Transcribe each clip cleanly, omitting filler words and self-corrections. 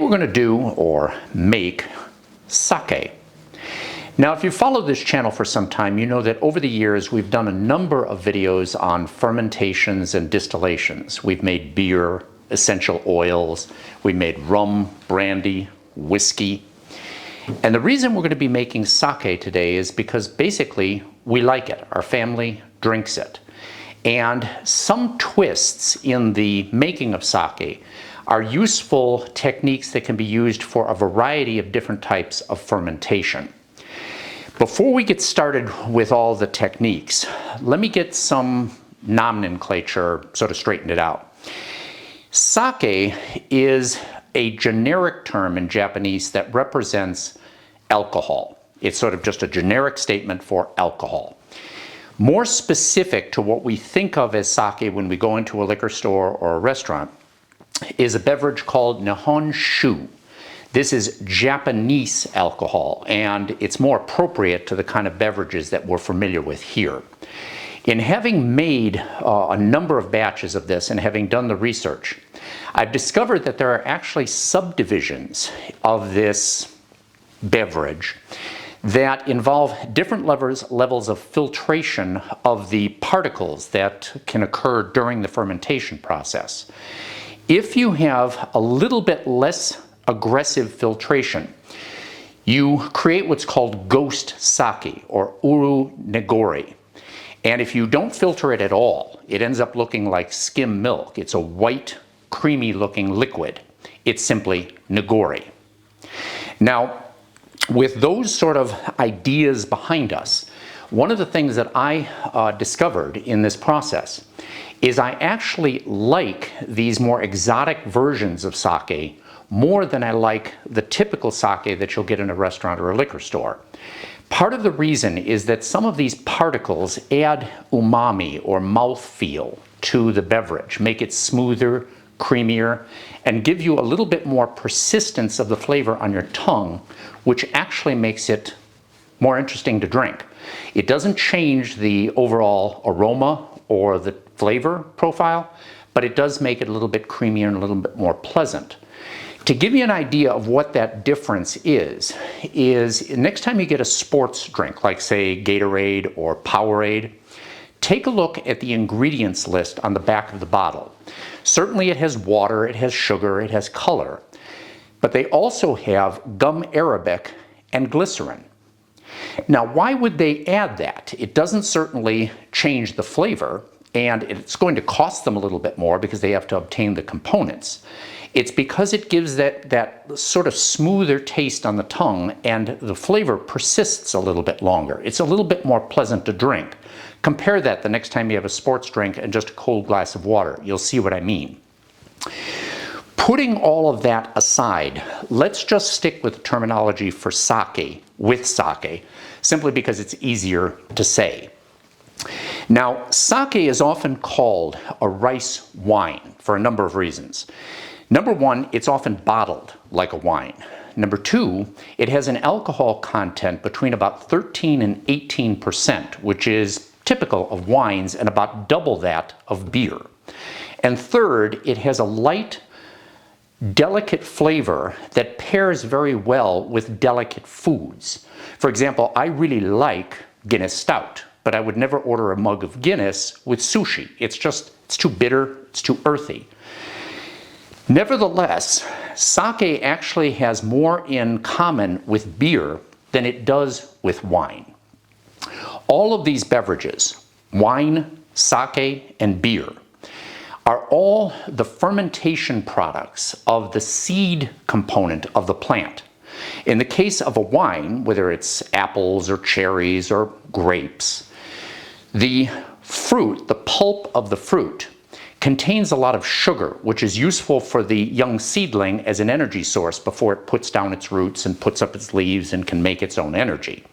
we're going to do or make sake. Now, if you've followed this channel for some time, you know that over the years we've done a number of videos on fermentations and distillations. We've made beer, essential oils, we made rum, brandy, whiskey. And the reason we're going to be making sake today is because basically we like it. Our family drinks it. And some twists in the making of sake are useful techniques that can be used for a variety of different types of fermentation. Before we get started with all the techniques, let me get some nomenclature sort of straightened it out. Sake is a generic term in Japanese that represents alcohol. It's sort of just a generic statement for alcohol. More specific to what we think of as sake when we go into a liquor store or a restaurant is a beverage called Nihonshu. This is Japanese alcohol, and it's more appropriate to the kind of beverages that we're familiar with here. In having made a number of batches of this and having done the research, I've discovered that there are actually subdivisions of this beverage that involve different levels of filtration of the particles that can occur during the fermentation process. If you have a little bit less aggressive filtration, you create what's called ghost sake or uru negori. And if you don't filter it at all, it ends up looking like skim milk. It's a white, creamy looking liquid. It's simply negori. Now, with those sort of ideas behind us, one of the things that I discovered in this process is I actually like these more exotic versions of sake more than I like the typical sake that you'll get in a restaurant or a liquor store. Part of the reason is that some of these particles add umami or mouthfeel to the beverage, make it smoother, creamier, and give you a little bit more persistence of the flavor on your tongue, which actually makes it more interesting to drink. It doesn't change the overall aroma or the flavor profile, but it does make it a little bit creamier and a little bit more pleasant. To give you an idea of what that difference is next time you get a sports drink, like say Gatorade or Powerade, take a look at the ingredients list on the back of the bottle. Certainly it has water, it has sugar, it has color, but they also have gum arabic and glycerin. Now, why would they add that? It doesn't certainly change the flavor, and it's going to cost them a little bit more because they have to obtain the components. It's because it gives that sort of smoother taste on the tongue, and the flavor persists a little bit longer. It's a little bit more pleasant to drink. Compare that the next time you have a sports drink and just a cold glass of water. You'll see what I mean. Putting all of that aside, let's just stick with the terminology for sake, with sake, simply because it's easier to say. Now, sake is often called a rice wine for a number of reasons. Number one, it's often bottled like a wine. Number two, it has an alcohol content between about 13 and 18%, which is typical of wines and about double that of beer. And third, it has a light, delicate flavor that pairs very well with delicate foods. For example, I really like Guinness Stout, but I would never order a mug of Guinness with sushi. It's too bitter, it's too earthy. Nevertheless, sake actually has more in common with beer than it does with wine. All of these beverages, wine, sake, and beer, are all the fermentation products of the seed component of the plant. In the case of a wine, whether it's apples or cherries or grapes, the fruit, the pulp of the fruit, contains a lot of sugar, which is useful for the young seedling as an energy source before it puts down its roots and puts up its leaves and can make its own energy.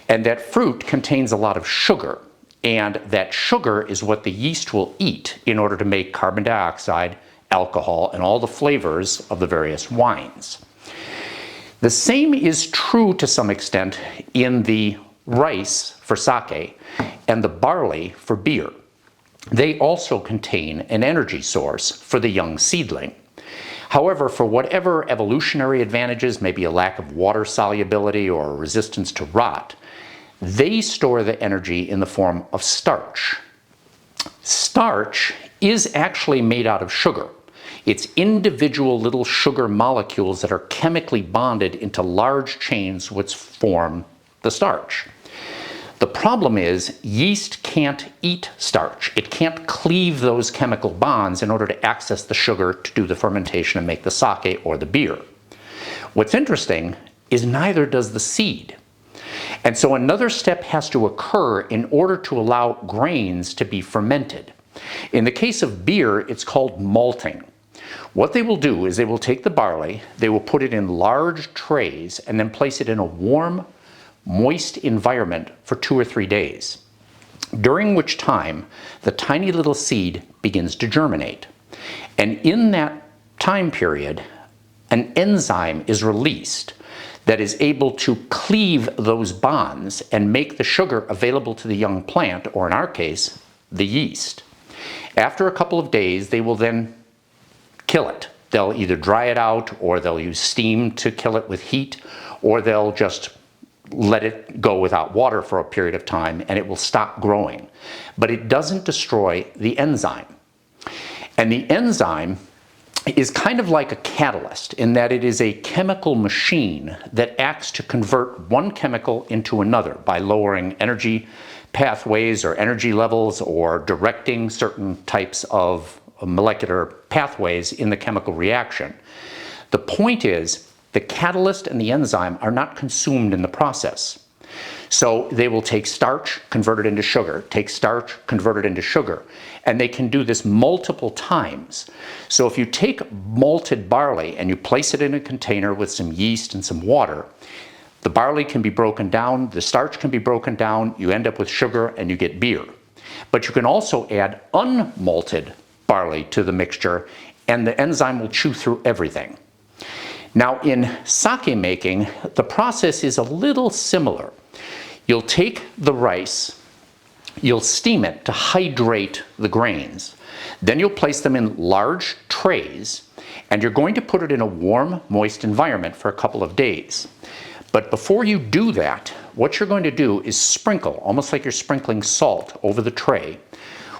And that fruit contains a lot of sugar, and that sugar is what the yeast will eat in order to make carbon dioxide, alcohol, and all the flavors of the various wines. The same is true to some extent in the rice for sake and the barley for beer. They also contain an energy source for the young seedling. However, for whatever evolutionary advantages, maybe a lack of water solubility or a resistance to rot, they store the energy in the form of starch. Starch is actually made out of sugar. It's individual little sugar molecules that are chemically bonded into large chains which form the starch. The problem is yeast can't eat starch. It can't cleave those chemical bonds in order to access the sugar to do the fermentation and make the sake or the beer. What's interesting is neither does the seed. And so another step has to occur in order to allow grains to be fermented. In the case of beer, it's called malting. What they will do is they will take the barley, they will put it in large trays, and then place it in a warm, moist environment for 2 or 3 days, during which time the tiny little seed begins to germinate. And in that time period, an enzyme is released that is able to cleave those bonds and make the sugar available to the young plant, or in our case, the yeast. After a couple of days, they will then kill it. They'll either dry it out, or they'll use steam to kill it with heat, or they'll just let it go without water for a period of time and it will stop growing. But it doesn't destroy the enzyme. And the enzyme is kind of like a catalyst in that it is a chemical machine that acts to convert one chemical into another by lowering energy pathways or energy levels or directing certain types of molecular pathways in the chemical reaction. The point is, the catalyst and the enzyme are not consumed in the process. So they will take starch, convert it into sugar, take starch, convert it into sugar, and they can do this multiple times. So if you take malted barley and you place it in a container with some yeast and some water, the barley can be broken down, the starch can be broken down, you end up with sugar and you get beer. But you can also add unmalted barley to the mixture and the enzyme will chew through everything. Now in sake making, the process is a little similar. You'll take the rice, you'll steam it to hydrate the grains. Then you'll place them in large trays and you're going to put it in a warm, moist environment for a couple of days. But before you do that, what you're going to do is sprinkle, almost like you're sprinkling salt over the tray,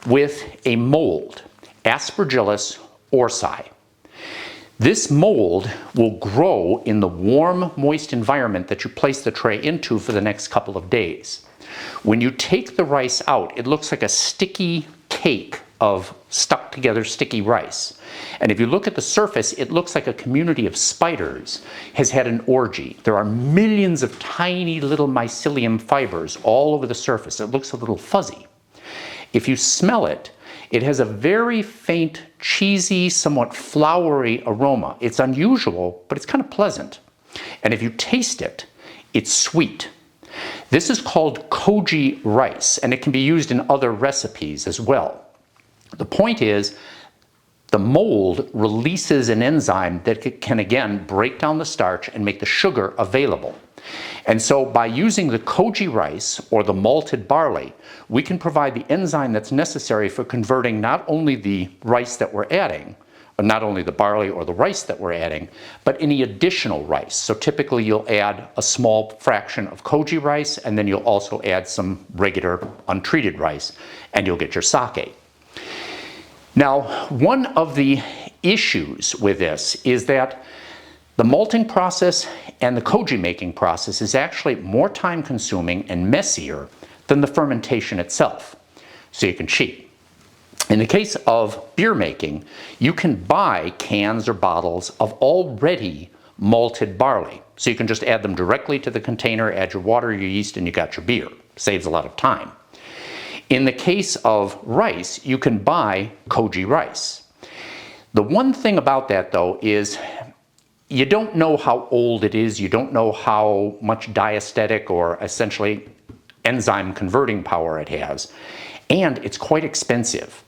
with a mold, Aspergillus oryzae. This mold will grow in the warm, moist environment that you place the tray into for the next couple of days. When you take the rice out, it looks like a sticky cake of stuck together sticky rice. And if you look at the surface, it looks like a community of spiders has had an orgy. There are millions of tiny little mycelium fibers all over the surface. It looks a little fuzzy. If you smell it, it has a very faint, cheesy, somewhat floury aroma. It's unusual, but it's kind of pleasant. And if you taste it, it's sweet. This is called koji rice, and it can be used in other recipes as well. The point is, the mold releases an enzyme that can again break down the starch and make the sugar available. And so by using the koji rice or the malted barley, we can provide the enzyme that's necessary for converting not only the rice that we're adding, or not only the barley or the rice that we're adding, but any additional rice. So typically you'll add a small fraction of koji rice and then you'll also add some regular untreated rice and you'll get your sake. Now, one of the issues with this is that the malting process and the koji making process is actually more time consuming and messier than the fermentation itself. So you can cheat. In the case of beer making, you can buy cans or bottles of already malted barley. So you can just add them directly to the container, add your water, your yeast, and you got your beer. Saves a lot of time. In the case of rice, you can buy koji rice. The one thing about that though is you don't know how old it is, you don't know how much diastatic or essentially enzyme converting power it has, and it's quite expensive.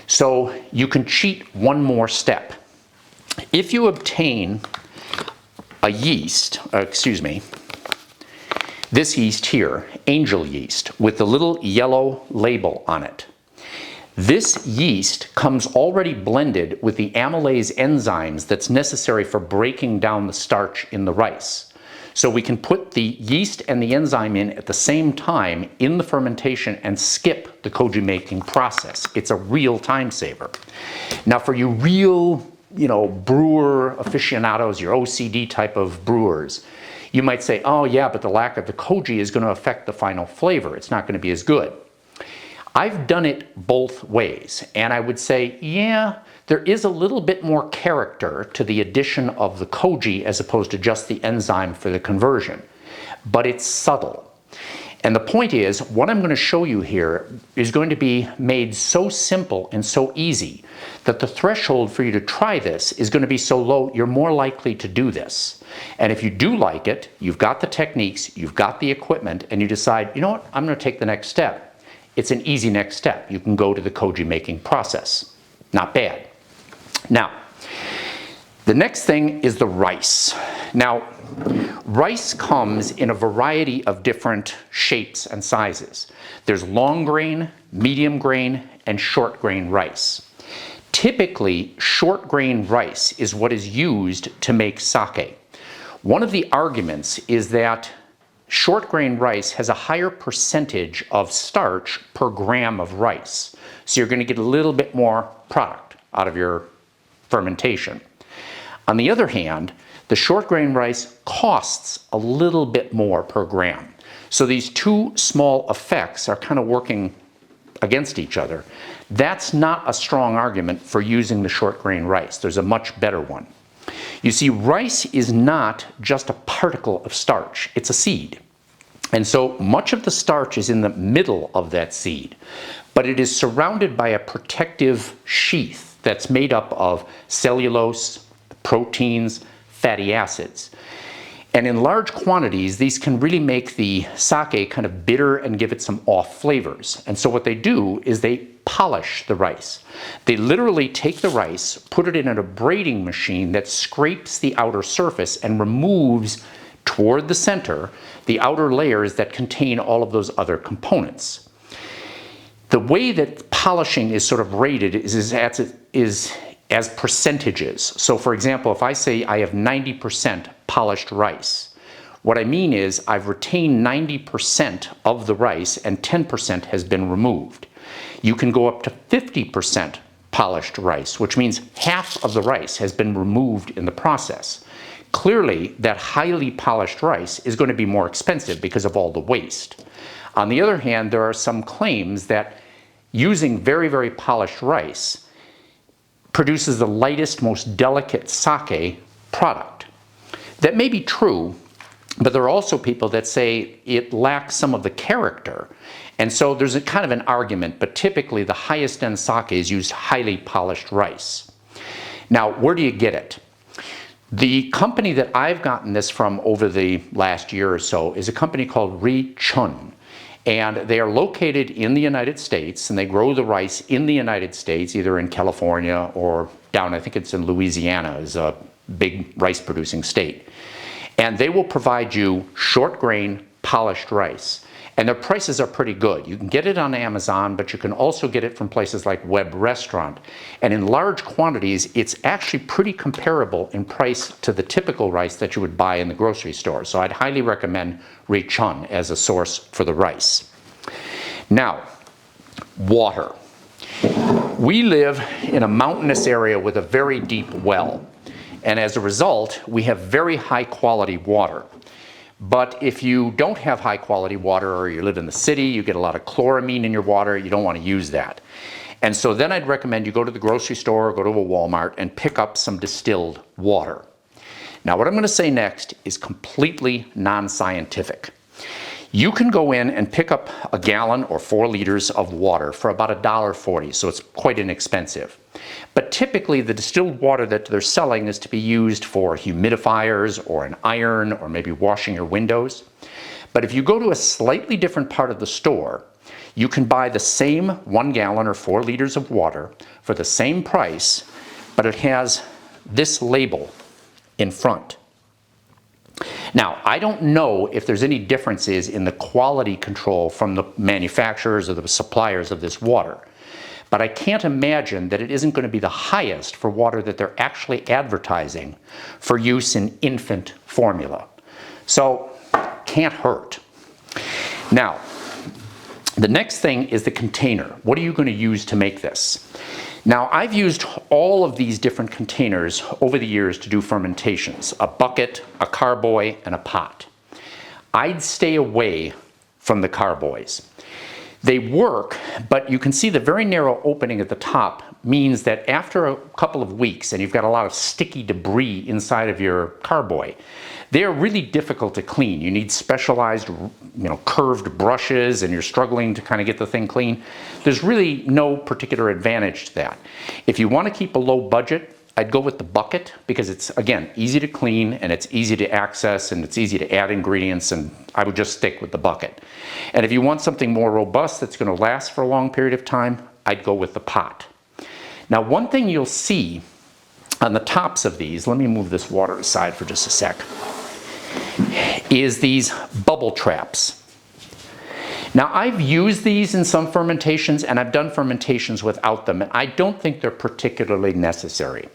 So you can cheat one more step. If you obtain a yeast, this yeast here, angel yeast, with the little yellow label on it, This yeast comes already blended with the amylase enzymes that's necessary for breaking down the starch in the rice. So we can put the yeast and the enzyme in at the same time in the fermentation and skip the koji making process. It's a real time saver. Now for you real, brewer aficionados, your OCD type of brewers, you might say, oh yeah, but the lack of the koji is going to affect the final flavor. It's not going to be as good. I've done it both ways, and I would say, yeah, there is a little bit more character to the addition of the koji as opposed to just the enzyme for the conversion, but it's subtle. And the point is, what I'm going to show you here is going to be made so simple and so easy that the threshold for you to try this is going to be so low, you're more likely to do this. And if you do like it, you've got the techniques, you've got the equipment, and you decide, you know what, I'm going to take the next step. It's an easy next step. You can go to the koji making process. Not bad. Now, the next thing is the rice. Now, rice comes in a variety of different shapes and sizes. There's long grain, medium grain, and short grain rice. Typically, short grain rice is what is used to make sake. One of the arguments is that short grain rice has a higher percentage of starch per gram of rice. So you're going to get a little bit more product out of your fermentation. On the other hand, the short grain rice costs a little bit more per gram. So these two small effects are kind of working against each other. That's not a strong argument for using the short grain rice. There's a much better one. You see, rice is not just a particle of starch, it's a seed. And so much of the starch is in the middle of that seed, but it is surrounded by a protective sheath that's made up of cellulose, proteins, fatty acids. And in large quantities, these can really make the sake kind of bitter and give it some off flavors. And so what they do is they polish the rice. They literally take the rice, put it in a braiding machine that scrapes the outer surface and removes toward the center the outer layers that contain all of those other components. The way that polishing is sort of rated is as percentages. So for example, if I say I have 90% polished rice, what I mean is I've retained 90% of the rice and 10% has been removed. You can go up to 50% polished rice, which means half of the rice has been removed in the process. Clearly, that highly polished rice is going to be more expensive because of all the waste. On the other hand, there are some claims that using very, very polished rice produces the lightest, most delicate sake product. That may be true, but there are also people that say it lacks some of the character. And so there's a kind of an argument, but typically the highest end sakes use highly polished rice. Now, where do you get it? The company that I've gotten this from over the last year or so is a company called Ri-Chun. And they are located in the United States, and they grow the rice in the United States, either in California or down, I think it's in Louisiana, is a big rice producing state. And they will provide you short grain, polished rice. And their prices are pretty good. You can get it on Amazon, but you can also get it from places like Web Restaurant. And in large quantities, it's actually pretty comparable in price to the typical rice that you would buy in the grocery store. So I'd highly recommend Ri-Chun as a source for the rice. Now, water. We live in a mountainous area with a very deep well. And as a result, we have very high quality water. But if you don't have high quality water, or you live in the city, you get a lot of chloramine in your water, you don't want to use that. And so then I'd recommend you go to the grocery store or go to a Walmart and pick up some distilled water. Now what I'm going to say next is completely non-scientific. You can go in and pick up a gallon or 4 liters of water for about $1.40, so it's quite inexpensive. But typically the distilled water that they're selling is to be used for humidifiers or an iron or maybe washing your windows. But if you go to a slightly different part of the store, you can buy the same 1 gallon or 4 liters of water for the same price, but it has this label in front. Now, I don't know if there's any differences in the quality control from the manufacturers or the suppliers of this water, but I can't imagine that it isn't going to be the highest for water that they're actually advertising for use in infant formula. So, can't hurt. Now, the next thing is the container. What are you going to use to make this? Now, I've used all of these different containers over the years to do fermentations: a bucket, a carboy, and a pot. I'd stay away from the carboys. They work, but you can see the very narrow opening at the top means that after a couple of weeks, and you've got a lot of sticky debris inside of your carboy, they're really difficult to clean. You need specialized, curved brushes, and you're struggling to kind of get the thing clean. There's really no particular advantage to that. If you want to keep a low budget, I'd go with the bucket because it's, again, easy to clean and it's easy to access and it's easy to add ingredients, and I would just stick with the bucket. And if you want something more robust that's going to last for a long period of time, I'd go with the pot. Now, one thing you'll see on the tops of these, let me move this water aside for just a sec, is these bubble traps. Now, I've used these in some fermentations, and I've done fermentations without them, and I don't think they're particularly necessary.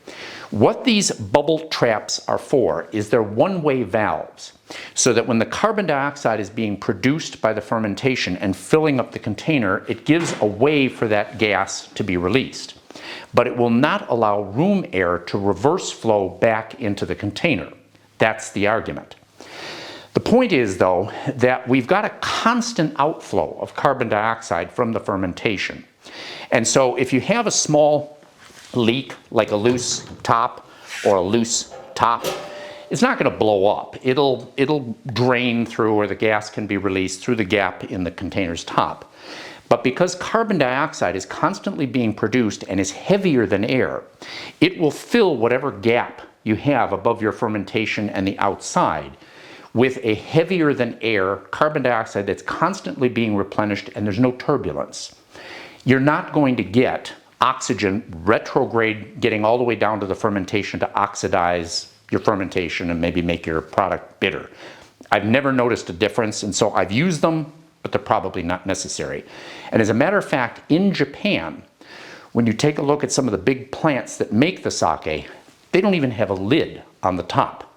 What these bubble traps are for is they're one-way valves, so that when the carbon dioxide is being produced by the fermentation and filling up the container, it gives a way for that gas to be released. But it will not allow room air to reverse flow back into the container. That's the argument. The point is, though, that we've got a constant outflow of carbon dioxide from the fermentation. And so if you have a small leak, like a loose top or a loose top, it's not going to blow up. It'll drain through, or the gas can be released through the gap in the container's top. But because carbon dioxide is constantly being produced and is heavier than air, it will fill whatever gap you have above your fermentation and the outside with a heavier than air carbon dioxide that's constantly being replenished, and there's no turbulence. You're not going to get oxygen retrograde getting all the way down to the fermentation to oxidize your fermentation and maybe make your product bitter. I've never noticed a difference, and so I've used them, but they're probably not necessary. And as a matter of fact, in Japan, when you take a look at some of the big plants that make the sake, they don't even have a lid on the top.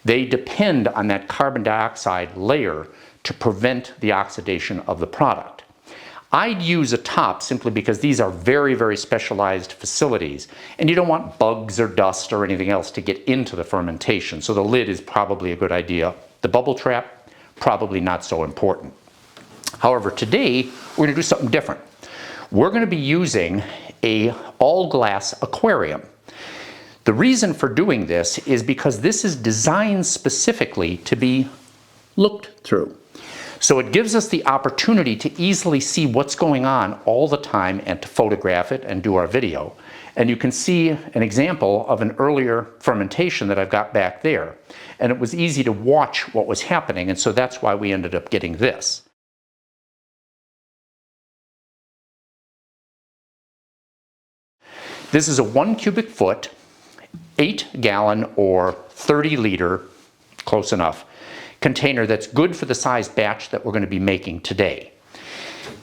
They depend on that carbon dioxide layer to prevent the oxidation of the product. I'd use a top simply because these are very, very specialized facilities, and you don't want bugs or dust or anything else to get into the fermentation, so the lid is probably a good idea. The bubble trap, probably not so important. However, today we're going to do something different. We're going to be using an all-glass aquarium. The reason for doing this is because this is designed specifically to be looked through. So it gives us the opportunity to easily see what's going on all the time and to photograph it and do our video. And you can see an example of an earlier fermentation that I've got back there. And it was easy to watch what was happening, and so that's why we ended up getting this. This is a 1 cubic foot, 8-gallon or 30-liter, close enough, container that's good for the size batch that we're going to be making today.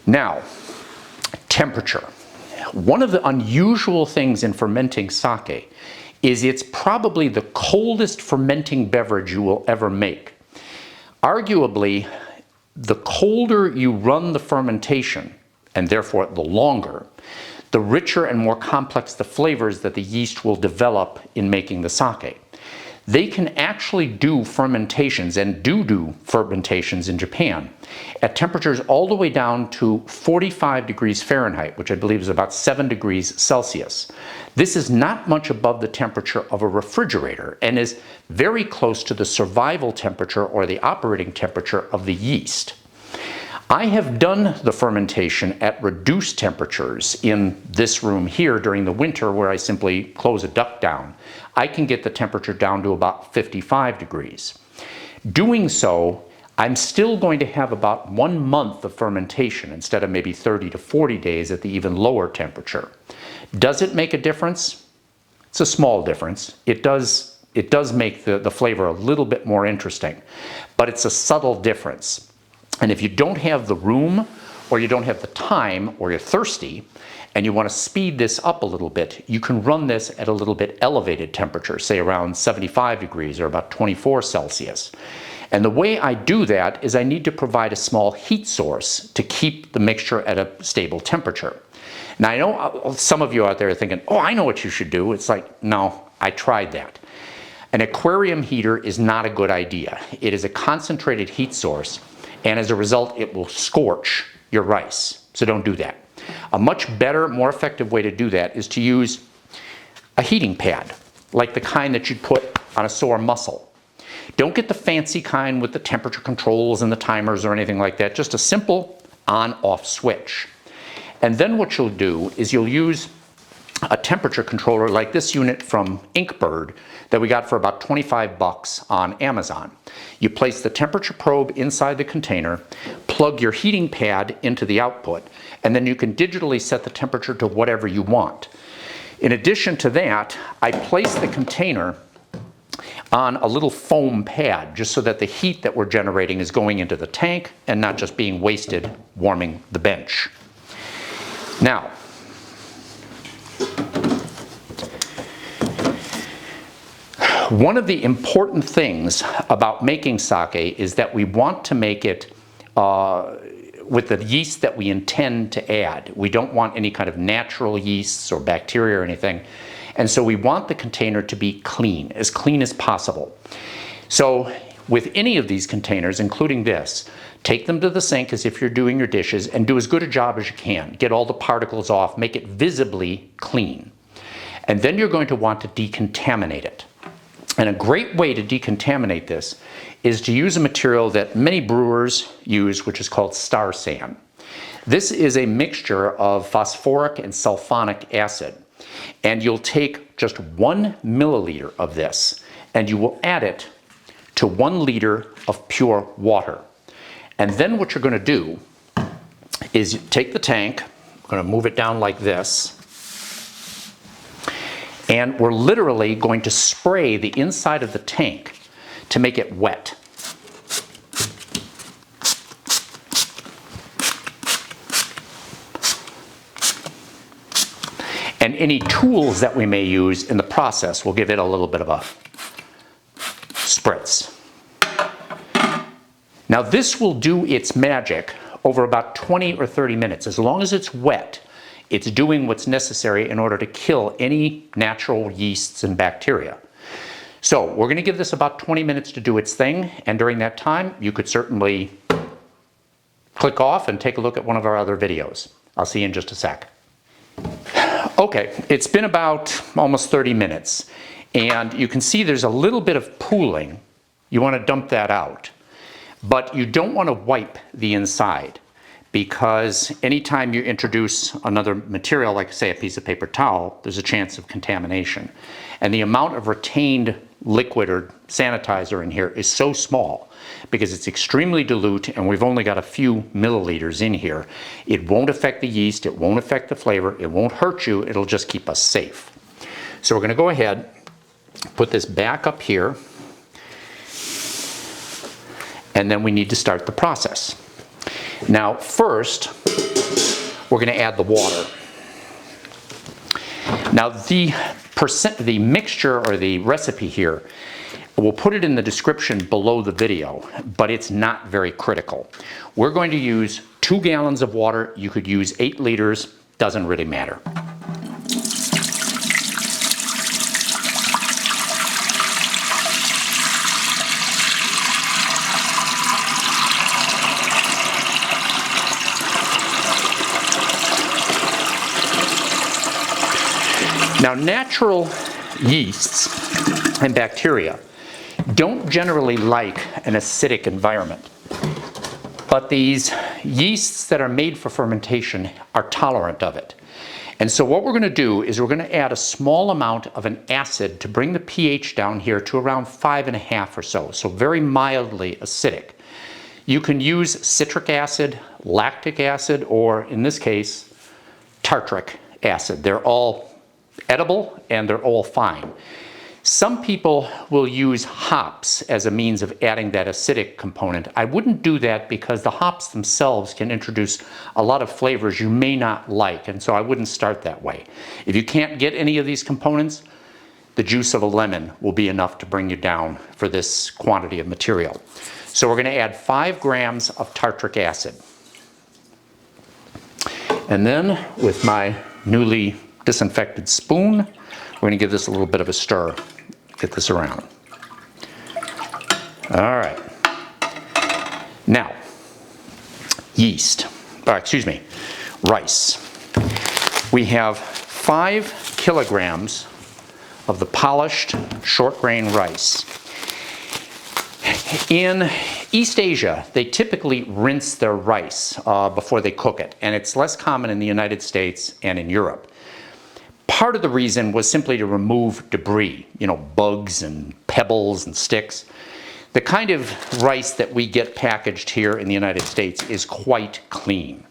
Now, temperature. One of the unusual things in fermenting sake is it's probably the coldest fermenting beverage you will ever make. Arguably, the colder you run the fermentation, and therefore the longer, the richer and more complex the flavors that the yeast will develop in making the sake. They can actually do fermentations, and do fermentations in Japan, at temperatures all the way down to 45 degrees Fahrenheit, which I believe is about 7 degrees Celsius. This is not much above the temperature of a refrigerator and is very close to the survival temperature or the operating temperature of the yeast. I have done the fermentation at reduced temperatures in this room here during the winter, where I simply close a duct down. I can get the temperature down to about 55 degrees. Doing so, I'm still going to have about 1 month of fermentation instead of maybe 30 to 40 days at the even lower temperature. Does it make a difference? It's a small difference. It does make the flavor a little bit more interesting, but it's a subtle difference. And if you don't have the room or you don't have the time, or you're thirsty, and you want to speed this up a little bit, you can run this at a little bit elevated temperature, say around 75 degrees or about 24 Celsius. And the way I do that is I need to provide a small heat source to keep the mixture at a stable temperature. Now I know some of you out there are thinking, oh, I know what you should do. It's like, no, I tried that. An aquarium heater is not a good idea. It is a concentrated heat source, and as a result, it will scorch your rice. So don't do that. A much better, more effective way to do that is to use a heating pad, like the kind that you'd put on a sore muscle. Don't get the fancy kind with the temperature controls and the timers or anything like that. Just a simple on-off switch. And then what you'll do is you'll use a temperature controller like this unit from Inkbird that we got for about 25 bucks on Amazon. You place the temperature probe inside the container, plug your heating pad into the output, and then you can digitally set the temperature to whatever you want. In addition to that, I place the container on a little foam pad just so that the heat that we're generating is going into the tank and not just being wasted warming the bench. Now, one of the important things about making sake is that we want to make it with the yeast that we intend to add. We don't want any kind of natural yeasts or bacteria or anything. And so we want the container to be clean as possible. So with any of these containers, including this, take them to the sink as if you're doing your dishes and do as good a job as you can. Get all the particles off, make it visibly clean. And then you're going to want to decontaminate it. And a great way to decontaminate this is to use a material that many brewers use, which is called Star San. This is a mixture of phosphoric and sulfonic acid. And you'll take just 1 milliliter of this and you will add it to 1 liter of pure water. And then what you're going to do is take the tank, I'm going to move it down like this, and we're literally going to spray the inside of the tank to make it wet. And any tools that we may use in the process will give it a little bit of a spritz. Now this will do its magic over about 20 or 30 minutes. As long as it's wet, it's doing what's necessary in order to kill any natural yeasts and bacteria. So we're going to give this about 20 minutes to do its thing, and during that time you could certainly click off and take a look at one of our other videos. I'll see you in just a sec. Okay, it's been about almost 30 minutes, and you can see there's a little bit of pooling. You want to dump that out. But you don't want to wipe the inside, because anytime you introduce another material, like say a piece of paper towel, there's a chance of contamination. And the amount of retained liquid or sanitizer in here is so small because it's extremely dilute and we've only got a few milliliters in here. It won't affect the yeast, it won't affect the flavor, it won't hurt you, it'll just keep us safe. So we're going to go ahead, put this back up here, and then we need to start the process. Now first, we're going to add the water. Now the mixture or the recipe here, we'll put it in the description below the video, but it's not very critical. We're going to use 2 gallons of water. You could use 8 liters, doesn't really matter. Now, natural yeasts and bacteria don't generally like an acidic environment, but these yeasts that are made for fermentation are tolerant of it. And so what we're going to do is we're going to add a small amount of an acid to bring the pH down here to around 5.5 or so, so very mildly acidic. You can use citric acid, lactic acid, or in this case, tartaric acid. They're all edible and they're all fine. Some people will use hops as a means of adding that acidic component. I wouldn't do that because the hops themselves can introduce a lot of flavors you may not like, and so I wouldn't start that way. If you can't get any of these components, the juice of a lemon will be enough to bring you down for this quantity of material. So we're going to add 5 grams of tartric acid. And then with my newly disinfected spoon, we're going to give this a little bit of a stir. Get this around. All right. Now, yeast, rice. We have 5 kilograms of the polished short grain rice. In East Asia, they typically rinse their rice before they cook it, and it's less common in the United States and in Europe. Part of the reason was simply to remove debris, bugs and pebbles and sticks. The kind of rice that we get packaged here in the United States is quite clean.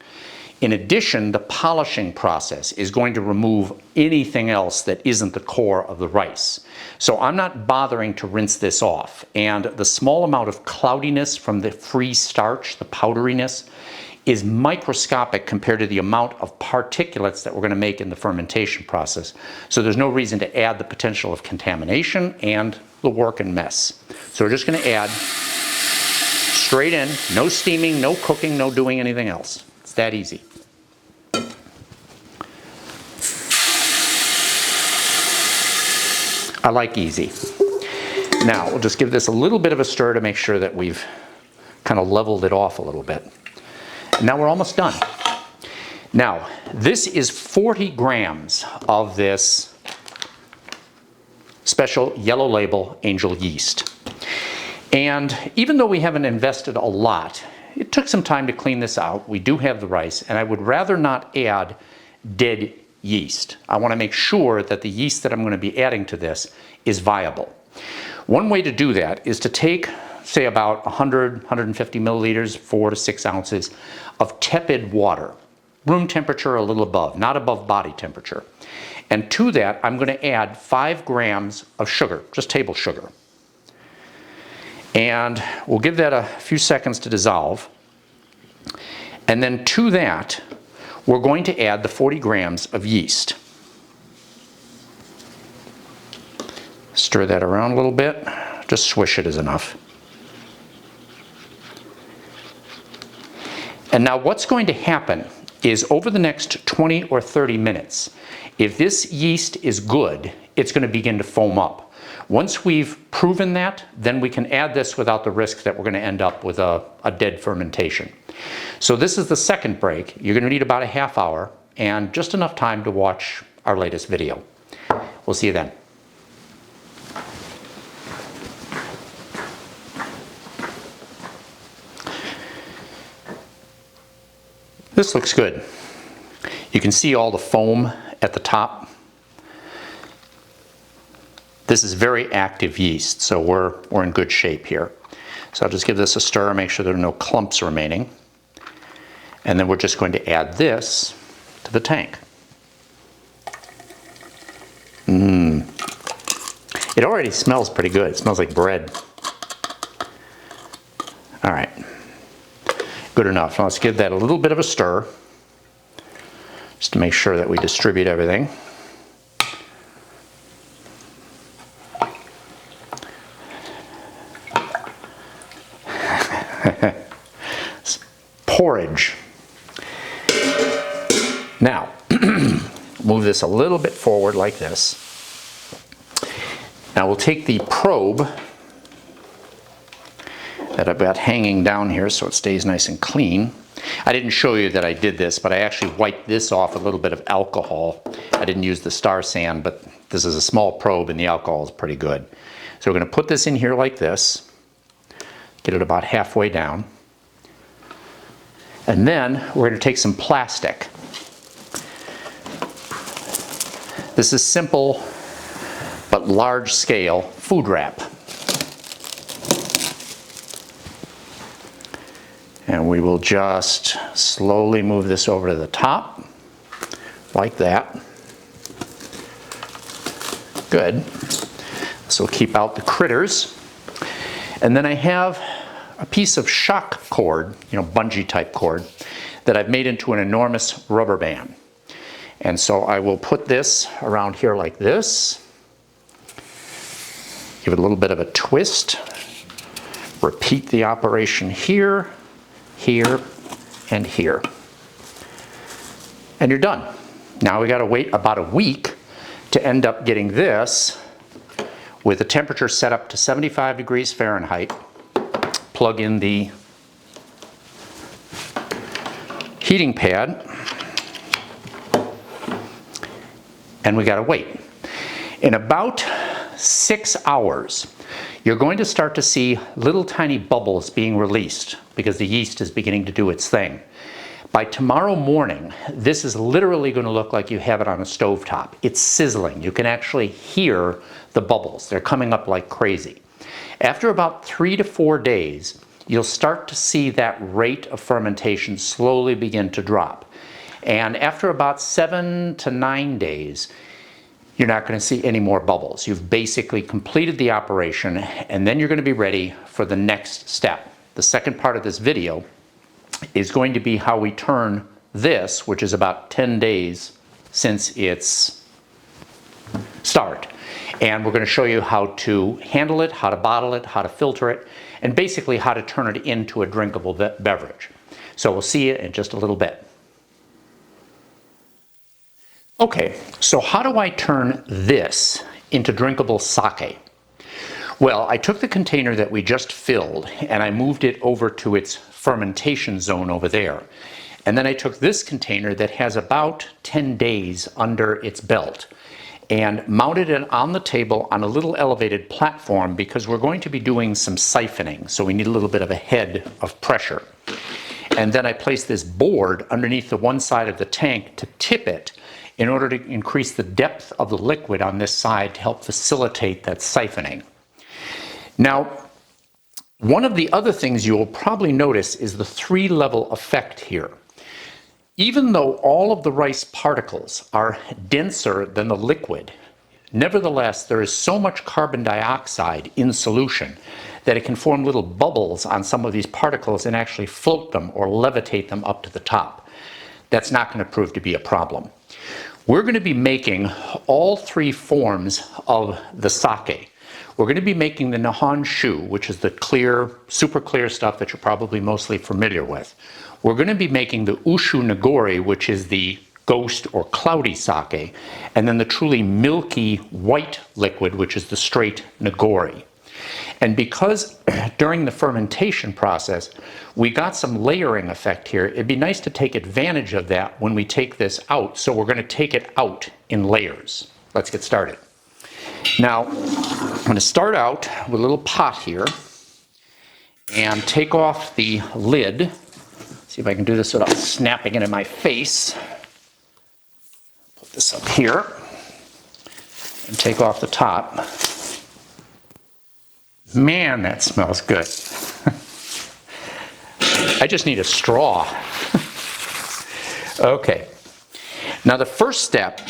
In addition, the polishing process is going to remove anything else that isn't the core of the rice. So I'm not bothering to rinse this off. And the small amount of cloudiness from the free starch, the powderiness, is microscopic compared to the amount of particulates that we're going to make in the fermentation process. So there's no reason to add the potential of contamination and the work and mess. So we're just going to add straight in, no steaming, no cooking, no doing anything else. It's that easy. I like easy. Now we'll just give this a little bit of a stir to make sure that we've kind of leveled it off a little bit. Now we're almost done. Now, this is 40 grams of this special yellow label angel yeast. And even though we haven't invested a lot, it took some time to clean this out. We do have the rice, and I would rather not add dead yeast. I want to make sure that the yeast that I'm going to be adding to this is viable. One way to do that is to take, say, about 100, 150 milliliters, 4 to 6 ounces of tepid water, room temperature, a little above, not above body temperature. And to that, I'm going to add 5 grams of sugar, just table sugar. And we'll give that a few seconds to dissolve. And then to that, we're going to add the 40 grams of yeast. Stir that around a little bit. Just swish it is enough. And now what's going to happen is over the next 20 or 30 minutes, if this yeast is good, it's going to begin to foam up. Once we've proven that, then we can add this without the risk that we're going to end up with a dead fermentation. So this is the second break. You're going to need about a half hour and just enough time to watch our latest video. We'll see you then. This looks good. You can see all the foam at the top. This is very active yeast, so we're in good shape here. So I'll just give this a stir, make sure there are no clumps remaining. And then we're just going to add this to the tank. It already smells pretty good. It smells like bread. All right. Good enough. Now let's give that a little bit of a stir, just to make sure that we distribute everything. Porridge. Now, move this a little bit forward like this. Now we'll take the probe that I've got hanging down here so it stays nice and clean. I didn't show you that I did this, but I actually wiped this off with a little bit of alcohol. I didn't use the Star Sand, but this is a small probe and the alcohol is pretty good. So we're going to put this in here like this, get it about halfway down. And then we're going to take some plastic. This is simple but large scale food wrap. And we will just slowly move this over to the top, like that. Good. This will keep out the critters. And then I have a piece of shock cord, bungee type cord, that I've made into an enormous rubber band. And so I will put this around here like this. Give it a little bit of a twist. Repeat the operation here, here, and here. And you're done. Now we got to wait about a week to end up getting this with the temperature set up to 75 degrees Fahrenheit. Plug in the heating pad, and we got to wait. In about 6 hours, you're going to start to see little tiny bubbles being released because the yeast is beginning to do its thing. By tomorrow morning, this is literally going to look like you have it on a stovetop. It's sizzling. You can actually hear the bubbles. They're coming up like crazy. After about 3 to 4 days, you'll start to see that rate of fermentation slowly begin to drop. And after about 7 to 9 days, you're not going to see any more bubbles. You've basically completed the operation, and then you're going to be ready for the next step. The second part of this video is going to be how we turn this, which is about 10 days since its start. And we're going to show you how to handle it, how to bottle it, how to filter it, and basically how to turn it into a drinkable beverage. So we'll see you in just a little bit. Okay, so how do I turn this into drinkable sake? Well, I took the container that we just filled and I moved it over to its fermentation zone over there. And then I took this container that has about 10 days under its belt and mounted it on the table on a little elevated platform because we're going to be doing some siphoning, so we need a little bit of a head of pressure. And then I placed this board underneath the one side of the tank to tip it in order to increase the depth of the liquid on this side to help facilitate that siphoning. Now, one of the other things you will probably notice is the 3-level effect here. Even though all of the rice particles are denser than the liquid, nevertheless, there is so much carbon dioxide in solution that it can form little bubbles on some of these particles and actually float them or levitate them up to the top. That's not going to prove to be a problem. We're going to be making all 3 forms of the sake. We're going to be making the Nihon Shu, which is the clear, super clear stuff that you're probably mostly familiar with. We're going to be making the Ushu Nigori, which is the ghost or cloudy sake, and then the truly milky white liquid, which is the straight Nigori. And because during the fermentation process, we got some layering effect here, it'd be nice to take advantage of that when we take this out. So we're going to take it out in layers. Let's get started. Now, I'm going to start out with a little pot here and take off the lid. See if I can do this without snapping it in my face. Put this up here and take off the top. Man, that smells good. I just need a straw. Okay. Now the first step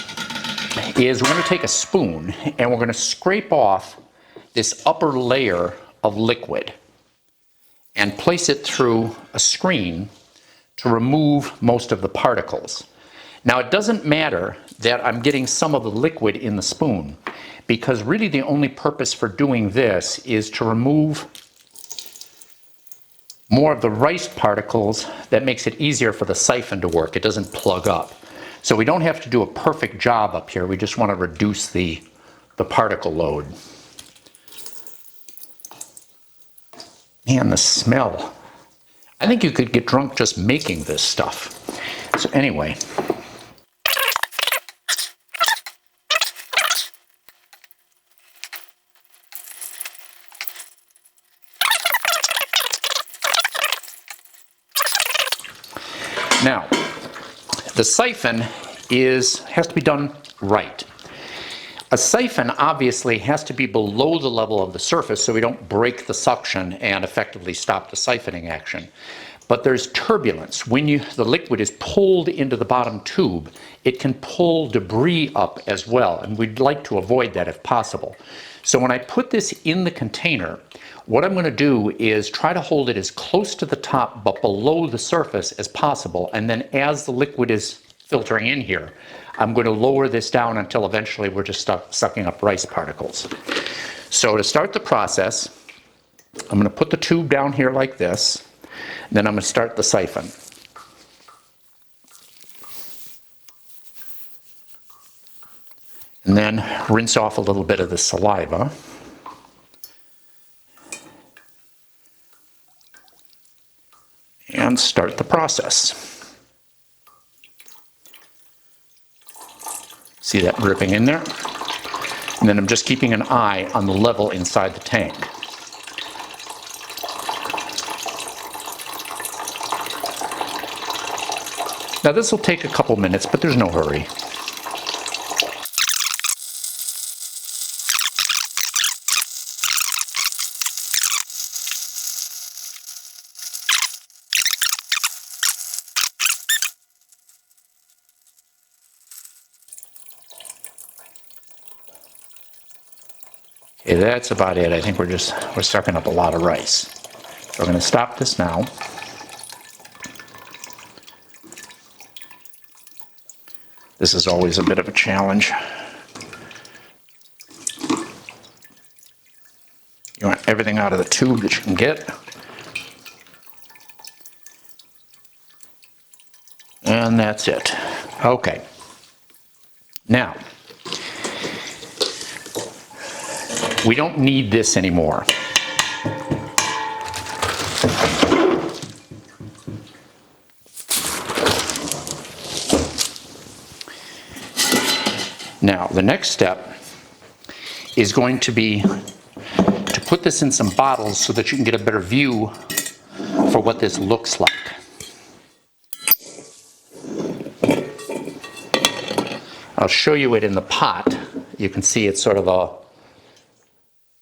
is we're going to take a spoon and we're going to scrape off this upper layer of liquid and place it through a screen to remove most of the particles. Now it doesn't matter that I'm getting some of the liquid in the spoon, because really the only purpose for doing this is to remove more of the rice particles. That makes it easier for the siphon to work. It doesn't plug up. So we don't have to do a perfect job up here. We just want to reduce the particle load. Man, the smell. I think you could get drunk just making this stuff. So anyway. Now, the siphon has to be done right. A siphon obviously has to be below the level of the surface so we don't break the suction and effectively stop the siphoning action. but there's turbulence. When the liquid is pulled into the bottom tube, it can pull debris up as well, and we'd like to avoid that if possible. So when I put this in the container, what I'm going to do is try to hold it as close to the top but below the surface as possible, and then as the liquid is filtering in here, I'm going to lower this down until eventually we're just sucking up rice particles. So to start the process, I'm going to put the tube down here like this, and then I'm going to start the siphon. And then rinse off a little bit of the saliva. And start the process. See that dripping in there? And then I'm just keeping an eye on the level inside the tank. Now this will take a couple minutes, but there's no hurry. Okay, that's about it. I think we're sucking up a lot of rice. So we're going to stop this now. This is always a bit of a challenge. You want everything out of the tube that you can get. And that's it. Okay. Now, we don't need this anymore. Now, the next step is going to be to put this in some bottles so that you can get a better view for what this looks like. I'll show you it in the pot. You can see it's sort of a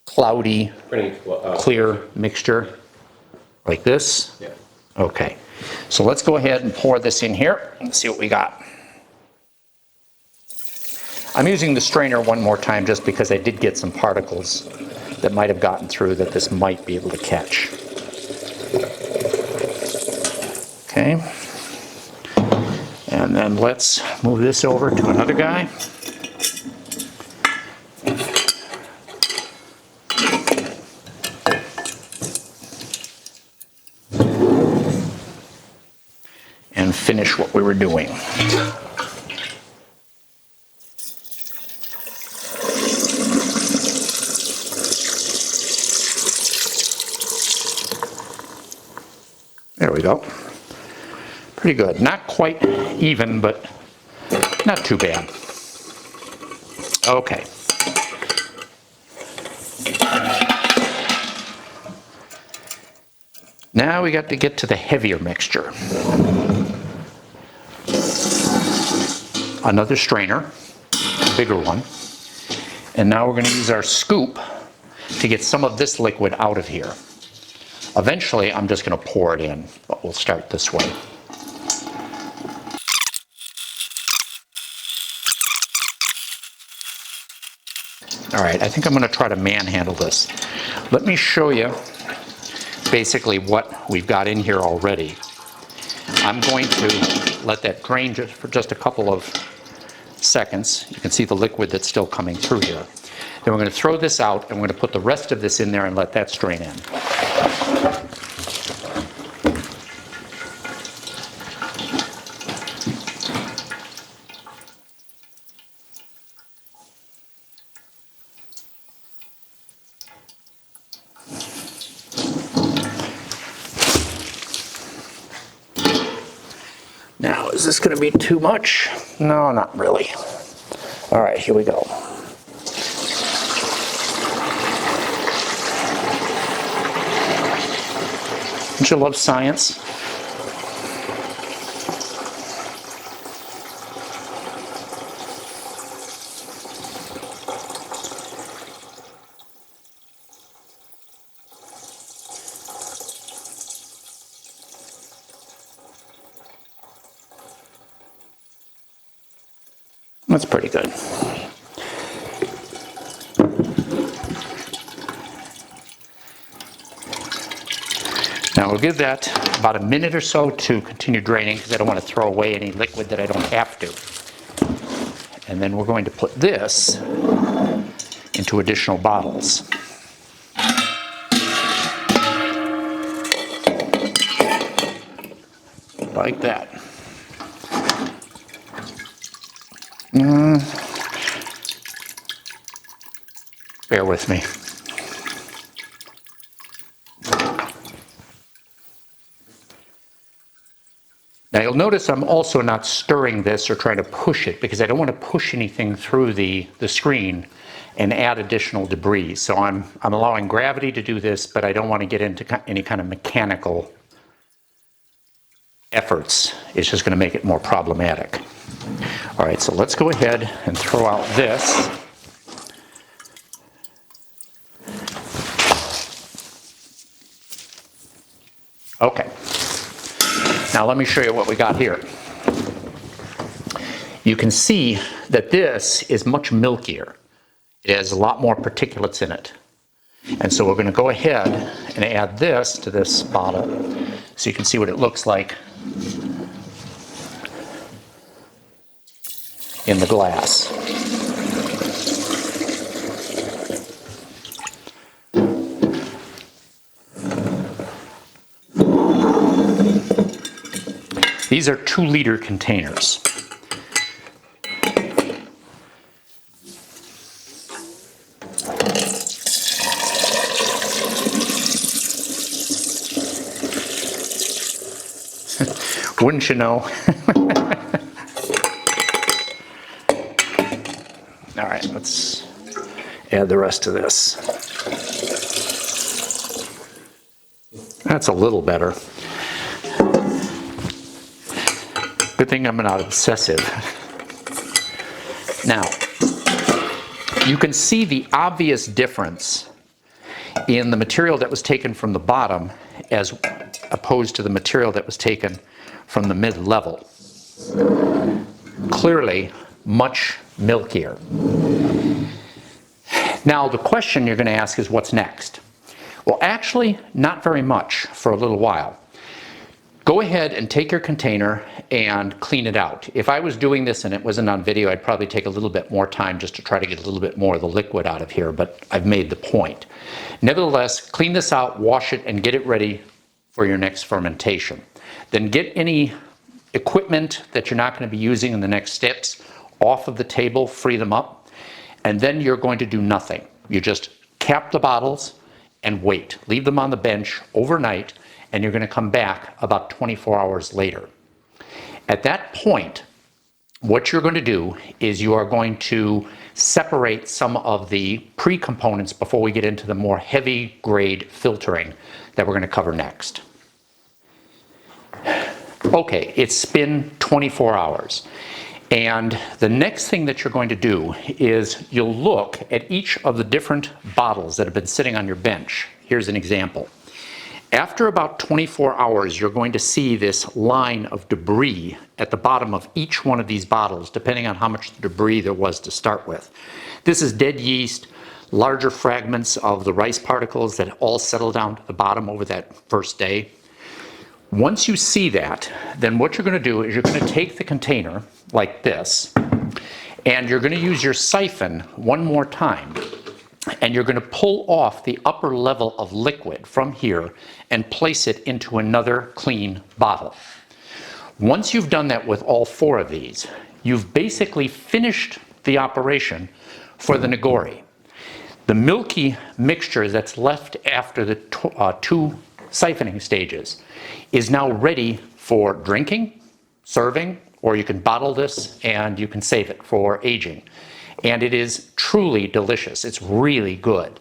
cloudy, clear mixture like this. Yeah. Okay, so let's go ahead and pour this in here and see what we got. I'm using the strainer one more time just because I did get some particles that might have gotten through that this might be able to catch. Okay, and then let's move this over to another guy. And finish what we were doing. There we go. Pretty good. Not quite even, but not too bad. Okay. Now we got to get to the heavier mixture. Another strainer, bigger one. And now we're going to use our scoop to get some of this liquid out of here. Eventually, I'm just going to pour it in, but we'll start this way. All right, I think I'm going to try to manhandle this. Let me show you basically what we've got in here already. I'm going to let that drain just for just a couple of seconds. You can see the liquid that's still coming through here. Then we're going to throw this out, and we're going to put the rest of this in there and let that strain in. Now, is this going to be too much? No, not really. All right, here we go. Don't you love science? That's pretty good. Now we'll give that about a minute or so to continue draining because I don't want to throw away any liquid that I don't have to. And then we're going to put this into additional bottles. Like that. Bear with me. Now you'll notice I'm also not stirring this or trying to push it because I don't want to push anything through the screen and add additional debris. So I'm allowing gravity to do this, but I don't want to get into any kind of mechanical efforts. It's just going to make it more problematic. All right, so let's go ahead and throw out this. Okay. Now let me show you what we got here. You can see that this is much milkier. It has a lot more particulates in it. And so we're going to go ahead and add this to this bottle so you can see what it looks like in the glass. These are 2-liter containers. Wouldn't you know? All right, let's add the rest of this. That's a little better. Good thing I'm not obsessive. Now, you can see the obvious difference in the material that was taken from the bottom as opposed to the material that was taken from the mid-level. Clearly, much milkier. Now, the question you're going to ask is, what's next? Well, actually, not very much for a little while. Go ahead and take your container and clean it out. If I was doing this and it wasn't on video, I'd probably take a little bit more time just to try to get a little bit more of the liquid out of here, but I've made the point. Nevertheless, clean this out, wash it, and get it ready for your next fermentation. Then get any equipment that you're not going to be using in the next steps off of the table, free them up, and then you're going to do nothing. You just cap the bottles and wait. Leave them on the bench overnight, and you're going to come back about 24 hours later. At that point, what you're going to do is you are going to separate some of the pre-components before we get into the more heavy grade filtering that we're going to cover next. Okay, it's been 24 hours. And the next thing that you're going to do is you'll look at each of the different bottles that have been sitting on your bench. Here's an example. After about 24 hours, you're going to see this line of debris at the bottom of each one of these bottles, depending on how much debris there was to start with. This is dead yeast, larger fragments of the rice particles that all settle down to the bottom over that first day. Once you see that, then what you're going to do is you're going to take the container like this, and you're going to use your siphon one more time, and you're going to pull off the upper level of liquid from here and place it into another clean bottle. Once you've done that with all 4 of these, you've basically finished the operation for the nigori. The milky mixture that's left after the 2 siphoning stages is now ready for drinking, serving, or you can bottle this and you can save it for aging. And it is truly delicious. It's really good.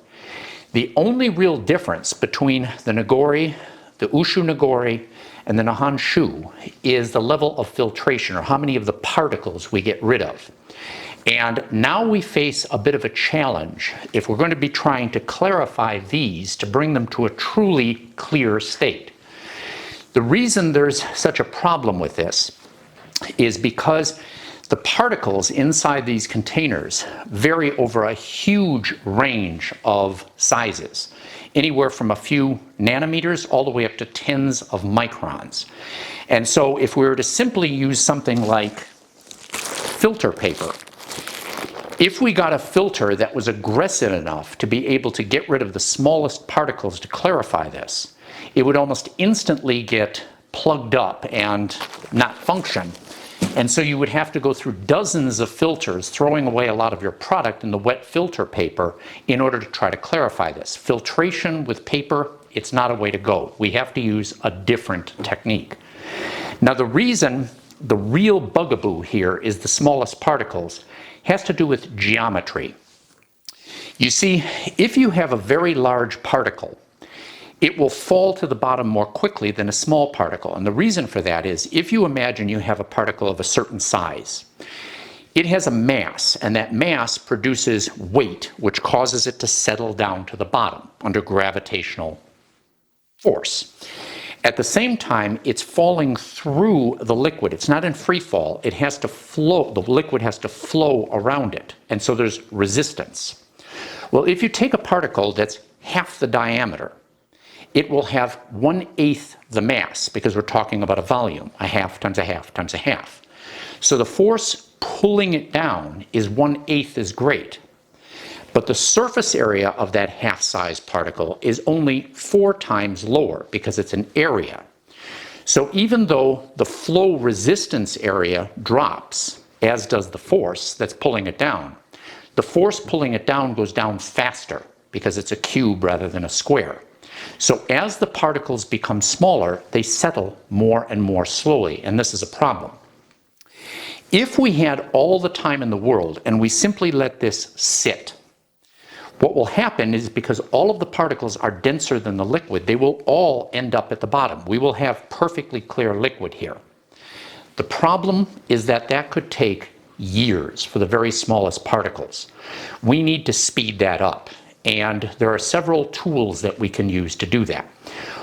The only real difference between the nigori, the Ushu nigori, and the Nihon Shu is the level of filtration, or how many of the particles we get rid of. And now we face a bit of a challenge if we're going to be trying to clarify these to bring them to a truly clear state. The reason there's such a problem with this is because The particles inside these containers vary over a huge range of sizes, anywhere from a few nanometers all the way up to tens of microns. And so if we were to simply use something like filter paper, if we got a filter that was aggressive enough to be able to get rid of the smallest particles to clarify this, it would almost instantly get plugged up and not function. And so you would have to go through dozens of filters, throwing away a lot of your product in the wet filter paper in order to try to clarify this. Filtration with paper, it's not a way to go. We have to use a different technique. Now the reason, the real bugaboo here is the smallest particles, has to do with geometry. You see, if you have a very large particle, it will fall to the bottom more quickly than a small particle. And the reason for that is, if you imagine you have a particle of a certain size, it has a mass, and that mass produces weight, which causes it to settle down to the bottom under gravitational force. At the same time, it's falling through the liquid. It's not in free fall. It has to flow. The liquid has to flow around it. And so there's resistance. Well, if you take a particle that's half the diameter, it will have 1/8 the mass, because we're talking about a volume, a half times a half times a half. So the force pulling it down is 1/8 as great. But the surface area of that half-size particle is only 4 times lower, because it's an area. So even though the flow resistance area drops, as does the force that's pulling it down, the force pulling it down goes down faster, because it's a cube rather than a square. So as the particles become smaller, they settle more and more slowly, and this is a problem. If we had all the time in the world and we simply let this sit, what will happen is, because all of the particles are denser than the liquid, they will all end up at the bottom. We will have perfectly clear liquid here. The problem is that that could take years for the very smallest particles. We need to speed that up. And there are several tools that we can use to do that.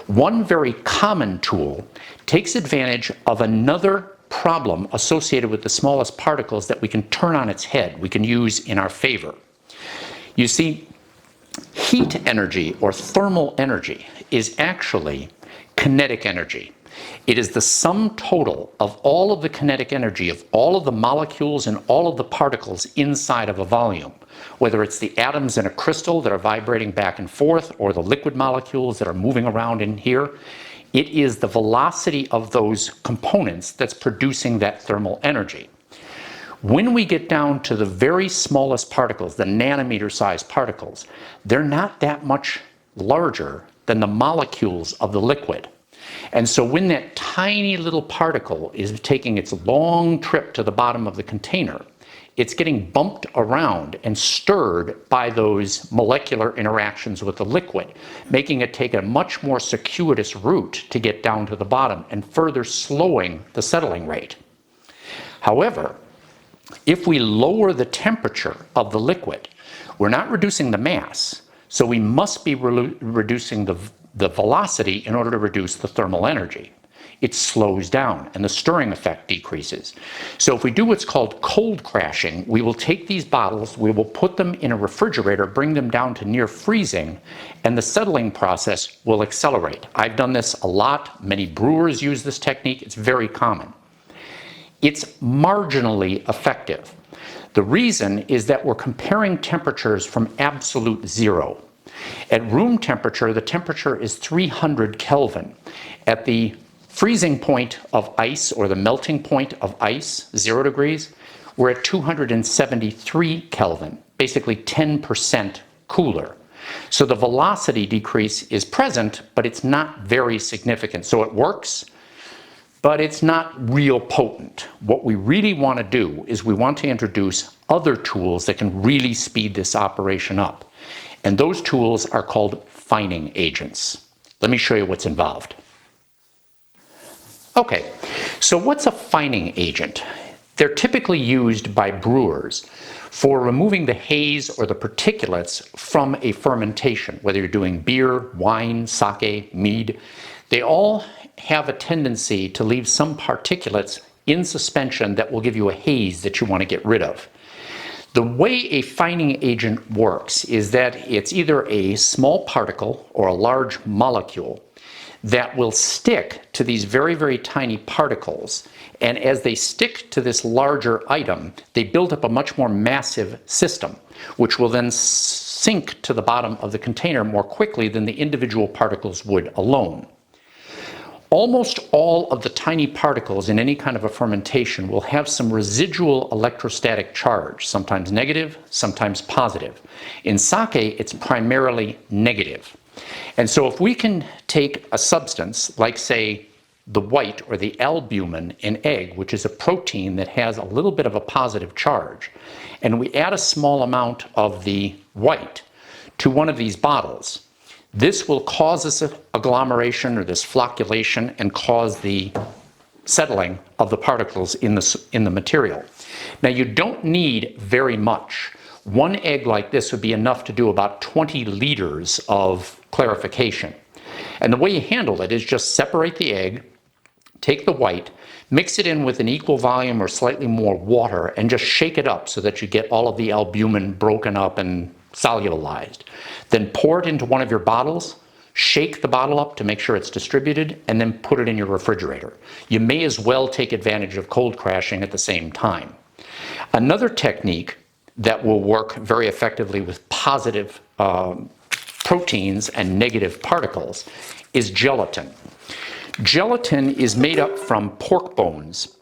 One very common tool takes advantage of another problem associated with the smallest particles that we can turn on its head, we can use in our favor. You see, heat energy or thermal energy is actually kinetic energy. It is the sum total of all of the kinetic energy of all of the molecules and all of the particles inside of a volume, whether it's the atoms in a crystal that are vibrating back and forth or the liquid molecules that are moving around in here. It is the velocity of those components that's producing that thermal energy. When we get down to the very smallest particles, the nanometer-sized particles, they're not that much larger than the molecules of the liquid. And so when that tiny little particle is taking its long trip to the bottom of the container, it's getting bumped around and stirred by those molecular interactions with the liquid, making it take a much more circuitous route to get down to the bottom and further slowing the settling rate. However, if we lower the temperature of the liquid, we're not reducing the mass, so we must be reducing the velocity in order to reduce the thermal energy. It slows down and the stirring effect decreases. So if we do what's called cold crashing, we will take these bottles, we will put them in a refrigerator, bring them down to near freezing, and the settling process will accelerate. I've done this a lot. Many brewers use this technique. It's very common. It's marginally effective. The reason is that we're comparing temperatures from absolute zero. At room temperature, the temperature is 300 Kelvin. At the freezing point of ice, or the melting point of ice, 0 degrees, we're at 273 Kelvin, basically 10% cooler. So the velocity decrease is present, but it's not very significant. So it works, but it's not real potent. What we really want to do is we want to introduce other tools that can really speed this operation up. And those tools are called fining agents. Let me show you what's involved. Okay, so what's a fining agent? They're typically used by brewers for removing the haze or the particulates from a fermentation, whether you're doing beer, wine, sake, mead. They all have a tendency to leave some particulates in suspension that will give you a haze that you want to get rid of. The way a fining agent works is that it's either a small particle or a large molecule that will stick to these very, very tiny particles. And as they stick to this larger item, they build up a much more massive system, which will then sink to the bottom of the container more quickly than the individual particles would alone. Almost all of the tiny particles in any kind of a fermentation will have some residual electrostatic charge, sometimes negative, sometimes positive. In sake, it's primarily negative. And so if we can take a substance like, say, the white or the albumin in egg, which is a protein that has a little bit of a positive charge, and we add a small amount of the white to one of these bottles, this will cause this agglomeration or this flocculation and cause the settling of the particles in the material. Now, you don't need very much. One egg like this would be enough to do about 20 liters of clarification. And the way you handle it is just separate the egg, take the white, mix it in with an equal volume or slightly more water, and just shake it up so that you get all of the albumin broken up and solubilized. Then pour it into one of your bottles, shake the bottle up to make sure it's distributed, and then put it in your refrigerator. You may as well take advantage of cold crashing at the same time. Another technique that will work very effectively with positive proteins and negative particles is gelatin. Gelatin is made up from pork bones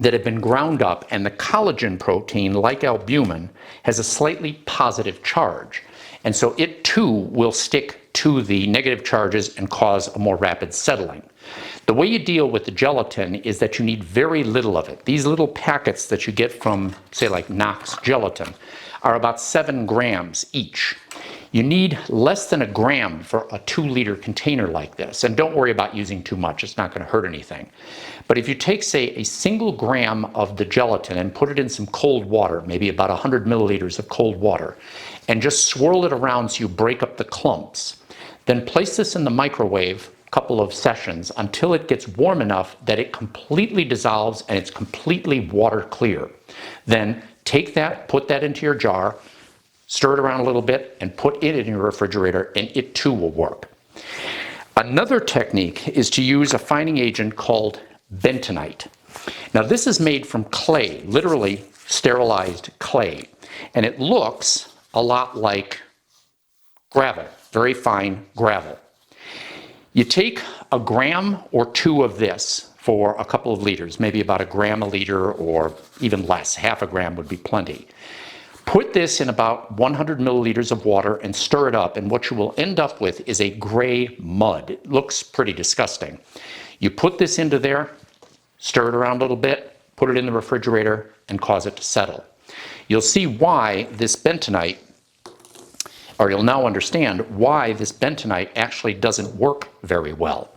that have been ground up, and the collagen protein, like albumin, has a slightly positive charge. And so it too will stick to the negative charges and cause a more rapid settling. The way you deal with the gelatin is that you need very little of it. These little packets that you get from, say, like Knox gelatin are about 7 grams each. You need less than a gram for a 2-liter container like this. And don't worry about using too much. It's not going to hurt anything. But if you take, say, a single gram of the gelatin and put it in some cold water, maybe about 100 milliliters of cold water, and just swirl it around so you break up the clumps, then place this in the microwave a couple of sessions until it gets warm enough that it completely dissolves and it's completely water clear. Then take that, put that into your jar, stir it around a little bit, and put it in your refrigerator, and it too will work. Another technique is to use a fining agent called bentonite. Now, this is made from clay, literally sterilized clay, and it looks a lot like gravel, very fine gravel. You take a gram or 2 of this for a couple of liters, maybe about a gram a liter or even less, half a gram would be plenty. Put this in about 100 milliliters of water and stir it up, and what you will end up with is a gray mud. It looks pretty disgusting. You put this into there, stir it around a little bit, put it in the refrigerator, and cause it to settle. You'll see why this bentonite, or you'll now understand why this bentonite actually doesn't work very well.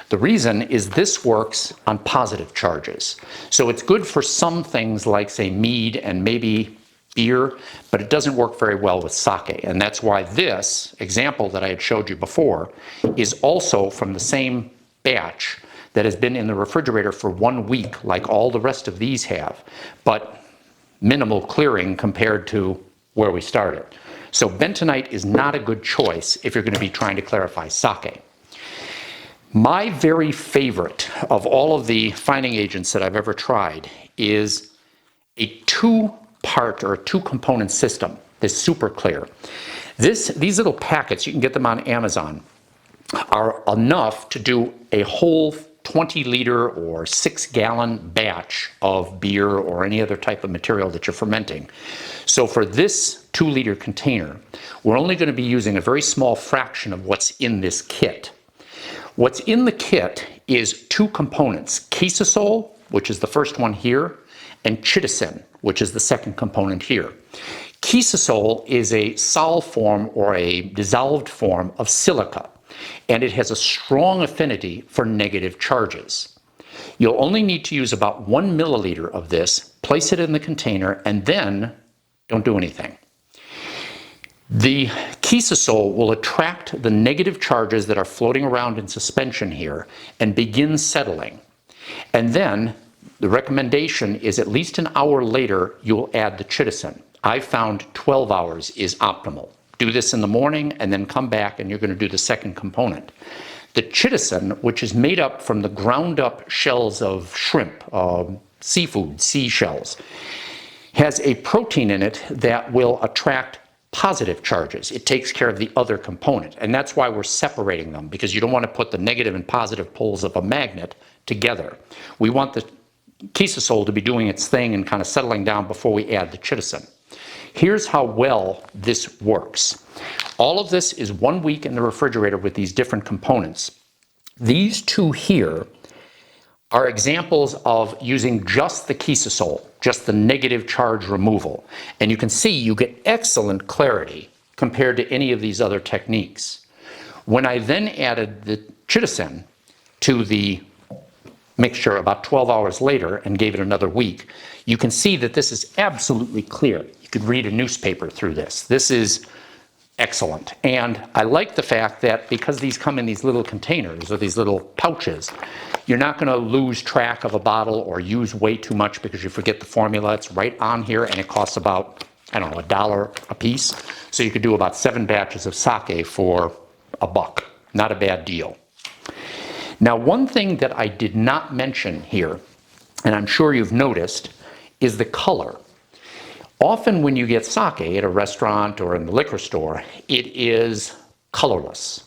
The reason is this works on positive charges. So it's good for some things like, say, mead and maybe beer, but it doesn't work very well with sake. And that's why this example that I had showed you before is also from the same batch that has been in the refrigerator for 1 week, like all the rest of these have, but minimal clearing compared to where we started. So bentonite is not a good choice if you're going to be trying to clarify sake. My very favorite of all of the fining agents that I've ever tried is a 2-part or 2-component system, this super clear. These little packets, you can get them on Amazon, are enough to do a whole 20-liter or 6-gallon batch of beer or any other type of material that you're fermenting. So for this 2-liter container, we're only going to be using a very small fraction of what's in this kit. What's in the kit is 2 components, quisosol, which is the first one here, and chitosan, which is the second component here. Quisosol is a sol form or a dissolved form of silica, and it has a strong affinity for negative charges. You'll only need to use about 1 milliliter of this, place it in the container, and then don't do anything. The quisosol will attract the negative charges that are floating around in suspension here and begin settling. And then The recommendation is at least an hour later, you'll add the chitosan. I found 12 hours is optimal. Do this in the morning and then come back and you're going to do the second component. The chitosan, which is made up from the ground up shells of shrimp, seafood, seashells, has a protein in it that will attract positive charges. It takes care of the other component. And that's why we're separating them, because you don't want to put the negative and positive poles of a magnet together. We want the chitosol to be doing its thing and kind of settling down before we add the chitosan. Here's how well this works. All of this is 1 week in the refrigerator with these different components. These two here are examples of using just the chitosol, just the negative charge removal. And you can see you get excellent clarity compared to any of these other techniques. When I then added the chitosan to the mixture about 12 hours later and gave it another week, you can see that this is absolutely clear. You could read a newspaper through this. This is excellent. And I like the fact that because these come in these little containers or these little pouches, you're not going to lose track of a bottle or use way too much because you forget the formula. It's right on here and it costs about, I don't know, $1 a piece. So you could do about 7 batches of sake for $1. Not a bad deal. Now, one thing that I did not mention here, and I'm sure you've noticed, is the color. Often when you get sake at a restaurant or in the liquor store, it is colorless.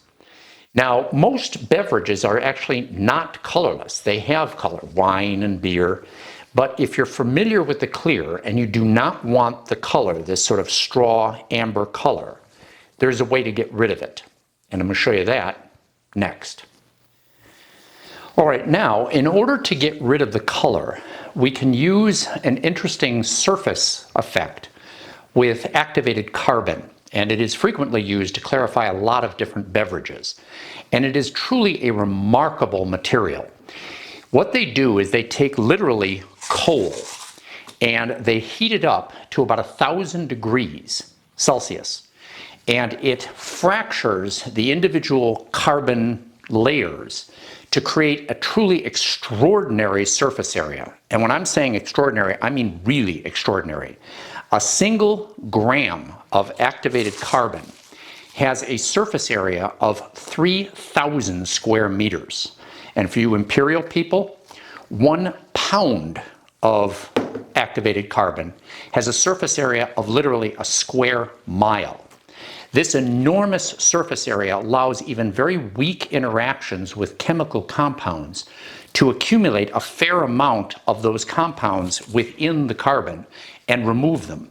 Now, most beverages are actually not colorless. They have color, wine and beer. But if you're familiar with the clear and you do not want the color, this sort of straw amber color, there's a way to get rid of it. And I'm going to show you that next. All right, now, in order to get rid of the color, we can use an interesting surface effect with activated carbon. And it is frequently used to clarify a lot of different beverages. And it is truly a remarkable material. What they do is they take literally coal and they heat it up to about 1,000 degrees Celsius. And it fractures the individual carbon layers to create a truly extraordinary surface area. And when I'm saying extraordinary, I mean really extraordinary. A single gram of activated carbon has a surface area of 3,000 square meters. And for you imperial people, 1 pound of activated carbon has a surface area of literally a square mile. This enormous surface area allows even very weak interactions with chemical compounds to accumulate a fair amount of those compounds within the carbon and remove them.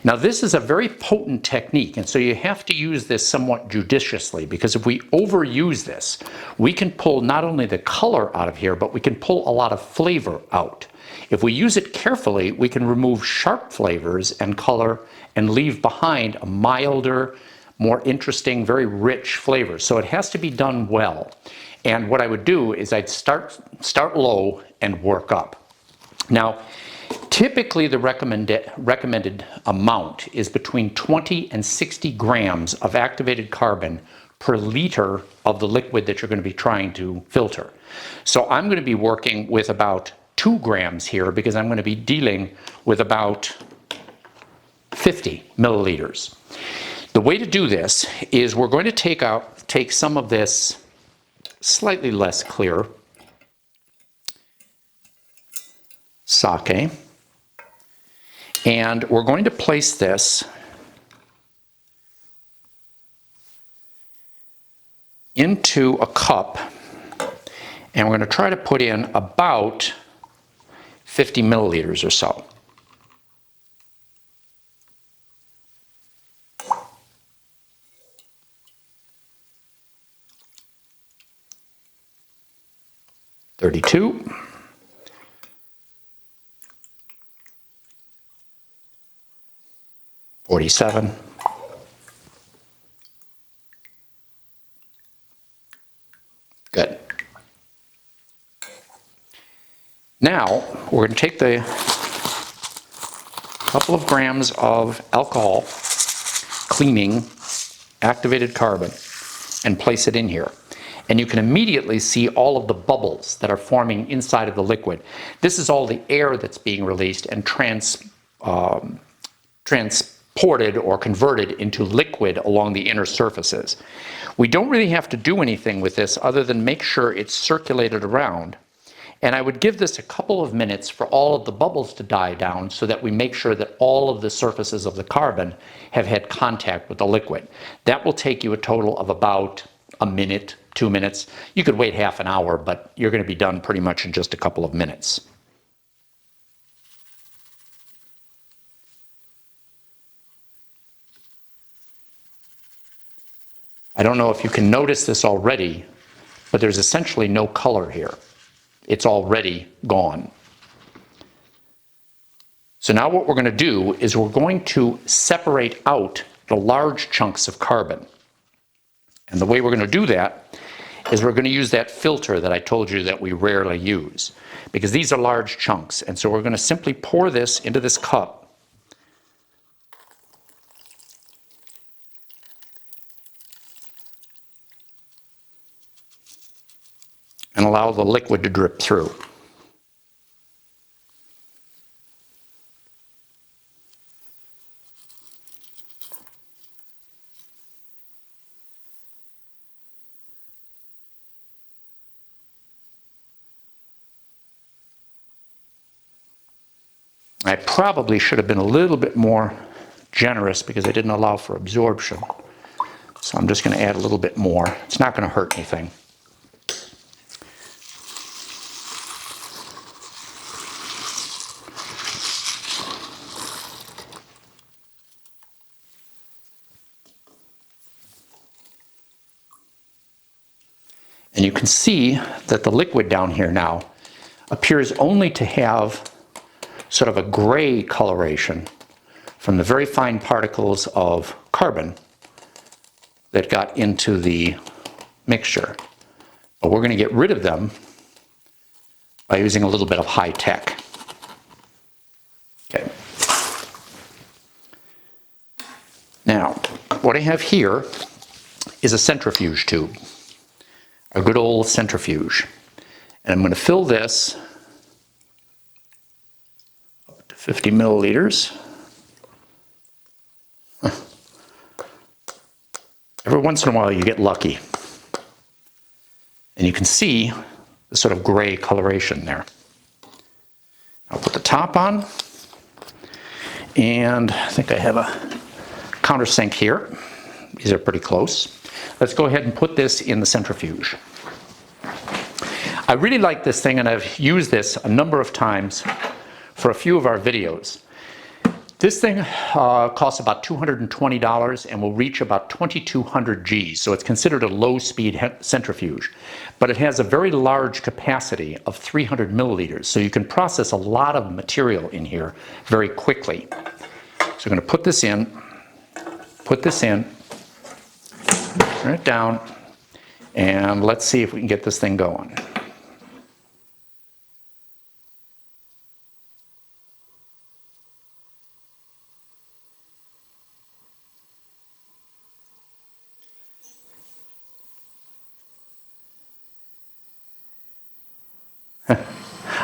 Now, this is a very potent technique, and so you have to use this somewhat judiciously, because if we overuse this, we can pull not only the color out of here, but we can pull a lot of flavor out. If we use it carefully, we can remove sharp flavors and color and leave behind a milder, more interesting, very rich flavor. So it has to be done well. And what I would do is I'd start low and work up. Now, typically the recommended amount is between 20 and 60 grams of activated carbon per liter of the liquid that you're going to be trying to filter. So I'm going to be working with about 2 grams here because I'm going to be dealing with about 50 milliliters. The way to do this is we're going to take some of this slightly less clear sake, and we're going to place this into a cup, and we're going to try to put in about 50 milliliters or so. $32. $47. Good. Now, we're going to take the couple of grams of alcohol, cleaning activated carbon, and place it in here. and you can immediately see all of the bubbles that are forming inside of the liquid. This is all the air that's being released and transported or converted into liquid along the inner surfaces. We don't really have to do anything with this other than make sure it's circulated around. And I would give this a couple of minutes for all of the bubbles to die down so that we make sure that all of the surfaces of the carbon have had contact with the liquid. That will take you a total of about a minute, 2 minutes. You could wait half an hour, but you're going to be done pretty much in just a couple of minutes. I don't know if you can notice this already, but there's essentially no color here. It's already gone. So now what we're going to do is we're going to separate out the large chunks of carbon. And the way we're going to do that is we're going to use that filter that I told you that we rarely use, because these are large chunks. And so we're going to simply pour this into this cup. And allow the liquid to drip through. I probably should have been a little bit more generous because I didn't allow for absorption. So I'm just going to add a little bit more. It's not going to hurt anything. And you can see that the liquid down here now appears only to have sort of a gray coloration from the very fine particles of carbon that got into the mixture. But we're going to get rid of them by using a little bit of high tech. Okay. Now, what I have here is a centrifuge tube. A good old centrifuge. And I'm going to fill this up to 50 milliliters. Every once in a while you get lucky. And you can see the sort of gray coloration there. I'll put the top on. And I think I have a countersink here. These are pretty close. Let's go ahead and put this in the centrifuge. I really like this thing, and I've used this a number of times for a few of our videos. This thing costs about $220 and will reach about 2200 Gs, so it's considered a low-speed centrifuge. But it has a very large capacity of 300 milliliters, so you can process a lot of material in here very quickly. So I'm going to put this in, turn it down, and let's see if we can get this thing going.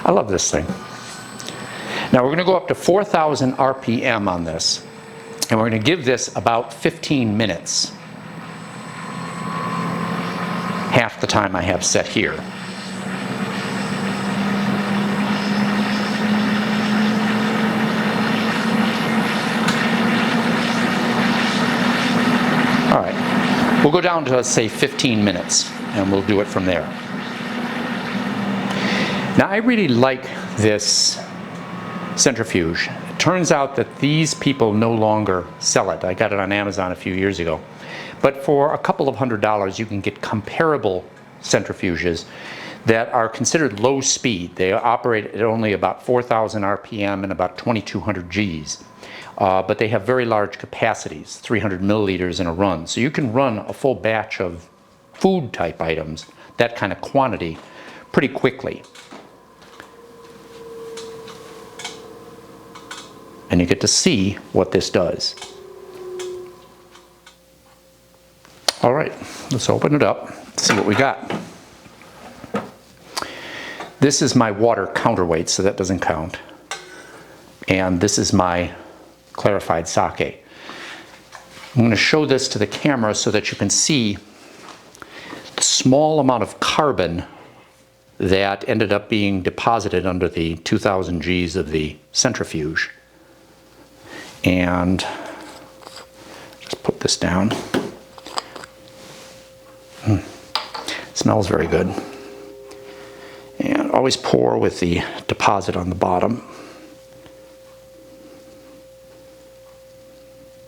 I love this thing. Now we're going to go up to 4,000 RPM on this, and we're going to give this about 15 minutes. Half the time I have set here. All right, we'll go down to, let's say, 15 minutes, and we'll do it from there. Now I really like this centrifuge. It turns out that these people no longer sell it. I got it on Amazon a few years ago. But for a couple of $100s, you can get comparable centrifuges that are considered low speed. They operate at only about 4,000 RPM and about 2,200 Gs. But they have very large capacities, 300 milliliters in a run. So you can run a full batch of food type items, that kind of quantity, pretty quickly. And you get to see what this does. All right, let's open it up, see what we got. This is my water counterweight, so that doesn't count. And this is my clarified sake. I'm going to show this to the camera so that you can see the small amount of carbon that ended up being deposited under the 2000 Gs of the centrifuge. And just put this down. Smells very good. And always pour with the deposit on the bottom,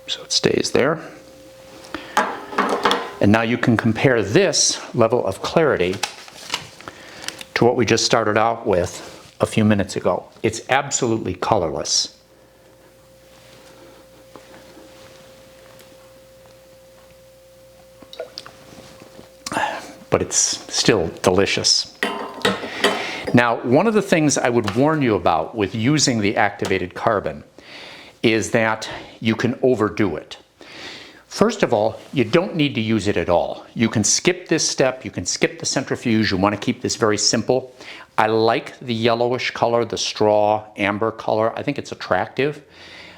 so it stays there. And now you can compare this level of clarity to what we just started out with a few minutes ago. It's absolutely colorless. But it's still delicious. Now, one of the things I would warn you about with using the activated carbon is that you can overdo it. First of all, you don't need to use it at all. You can skip this step, you can skip the centrifuge. You want to keep this very simple. I like the yellowish color, the straw amber color. I think it's attractive.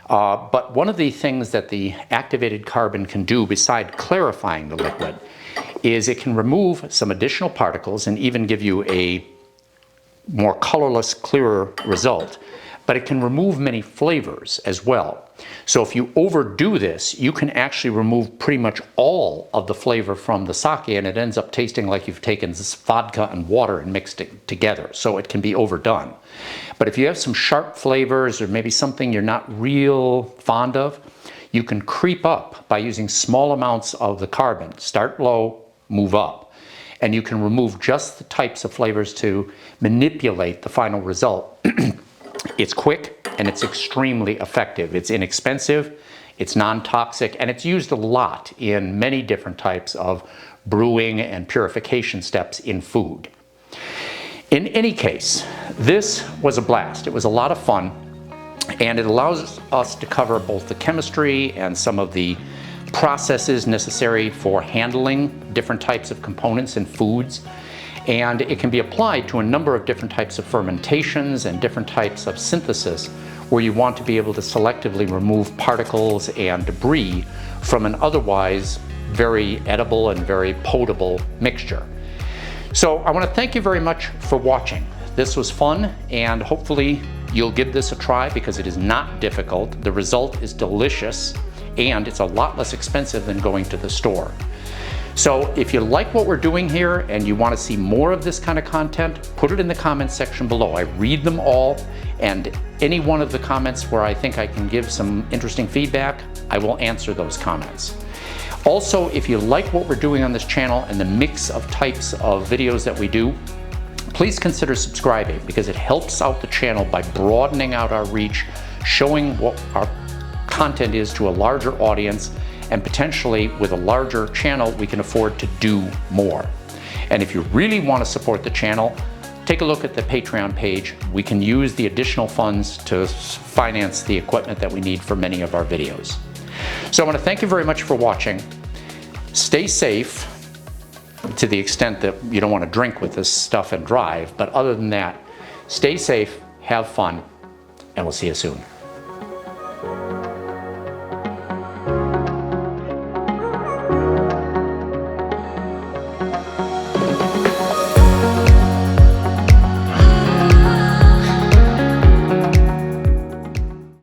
But one of the things that the activated carbon can do beside clarifying the liquid is it can remove some additional particles and even give you a more colorless, clearer result. But it can remove many flavors as well. So if you overdo this, you can actually remove pretty much all of the flavor from the sake, and it ends up tasting like you've taken this vodka and water and mixed it together. So it can be overdone. But if you have some sharp flavors or maybe something you're not real fond of, you can creep up by using small amounts of the carbon. Start low, move up. And you can remove just the types of flavors to manipulate the final result. It's quick and it's extremely effective. It's inexpensive, it's non-toxic, and it's used a lot in many different types of brewing and purification steps in food. In any case, this was a blast. It was a lot of fun, and it allows us to cover both the chemistry and some of the processes necessary for handling different types of components in foods. And it can be applied to a number of different types of fermentations and different types of synthesis where you want to be able to selectively remove particles and debris from an otherwise very edible and very potable mixture. So I want to thank you very much for watching. This was fun, and hopefully you'll give this a try because it is not difficult. The result is delicious, and it's a lot less expensive than going to the store. So if you like what we're doing here and you want to see more of this kind of content, put it in the comments section below. I read them all, and any one of the comments where I think I can give some interesting feedback, I will answer those comments. Also, if you like what we're doing on this channel and the mix of types of videos that we do, please consider subscribing because it helps out the channel by broadening out our reach, showing what our content is to a larger audience, and potentially with a larger channel we can afford to do more. And if you really want to support the channel, take a look at the Patreon page. We can use the additional funds to finance the equipment that we need for many of our videos. So I want to thank you very much for watching. Stay safe to the extent that you don't want to drink with this stuff and drive, but other than that, stay safe, have fun, and we'll see you soon.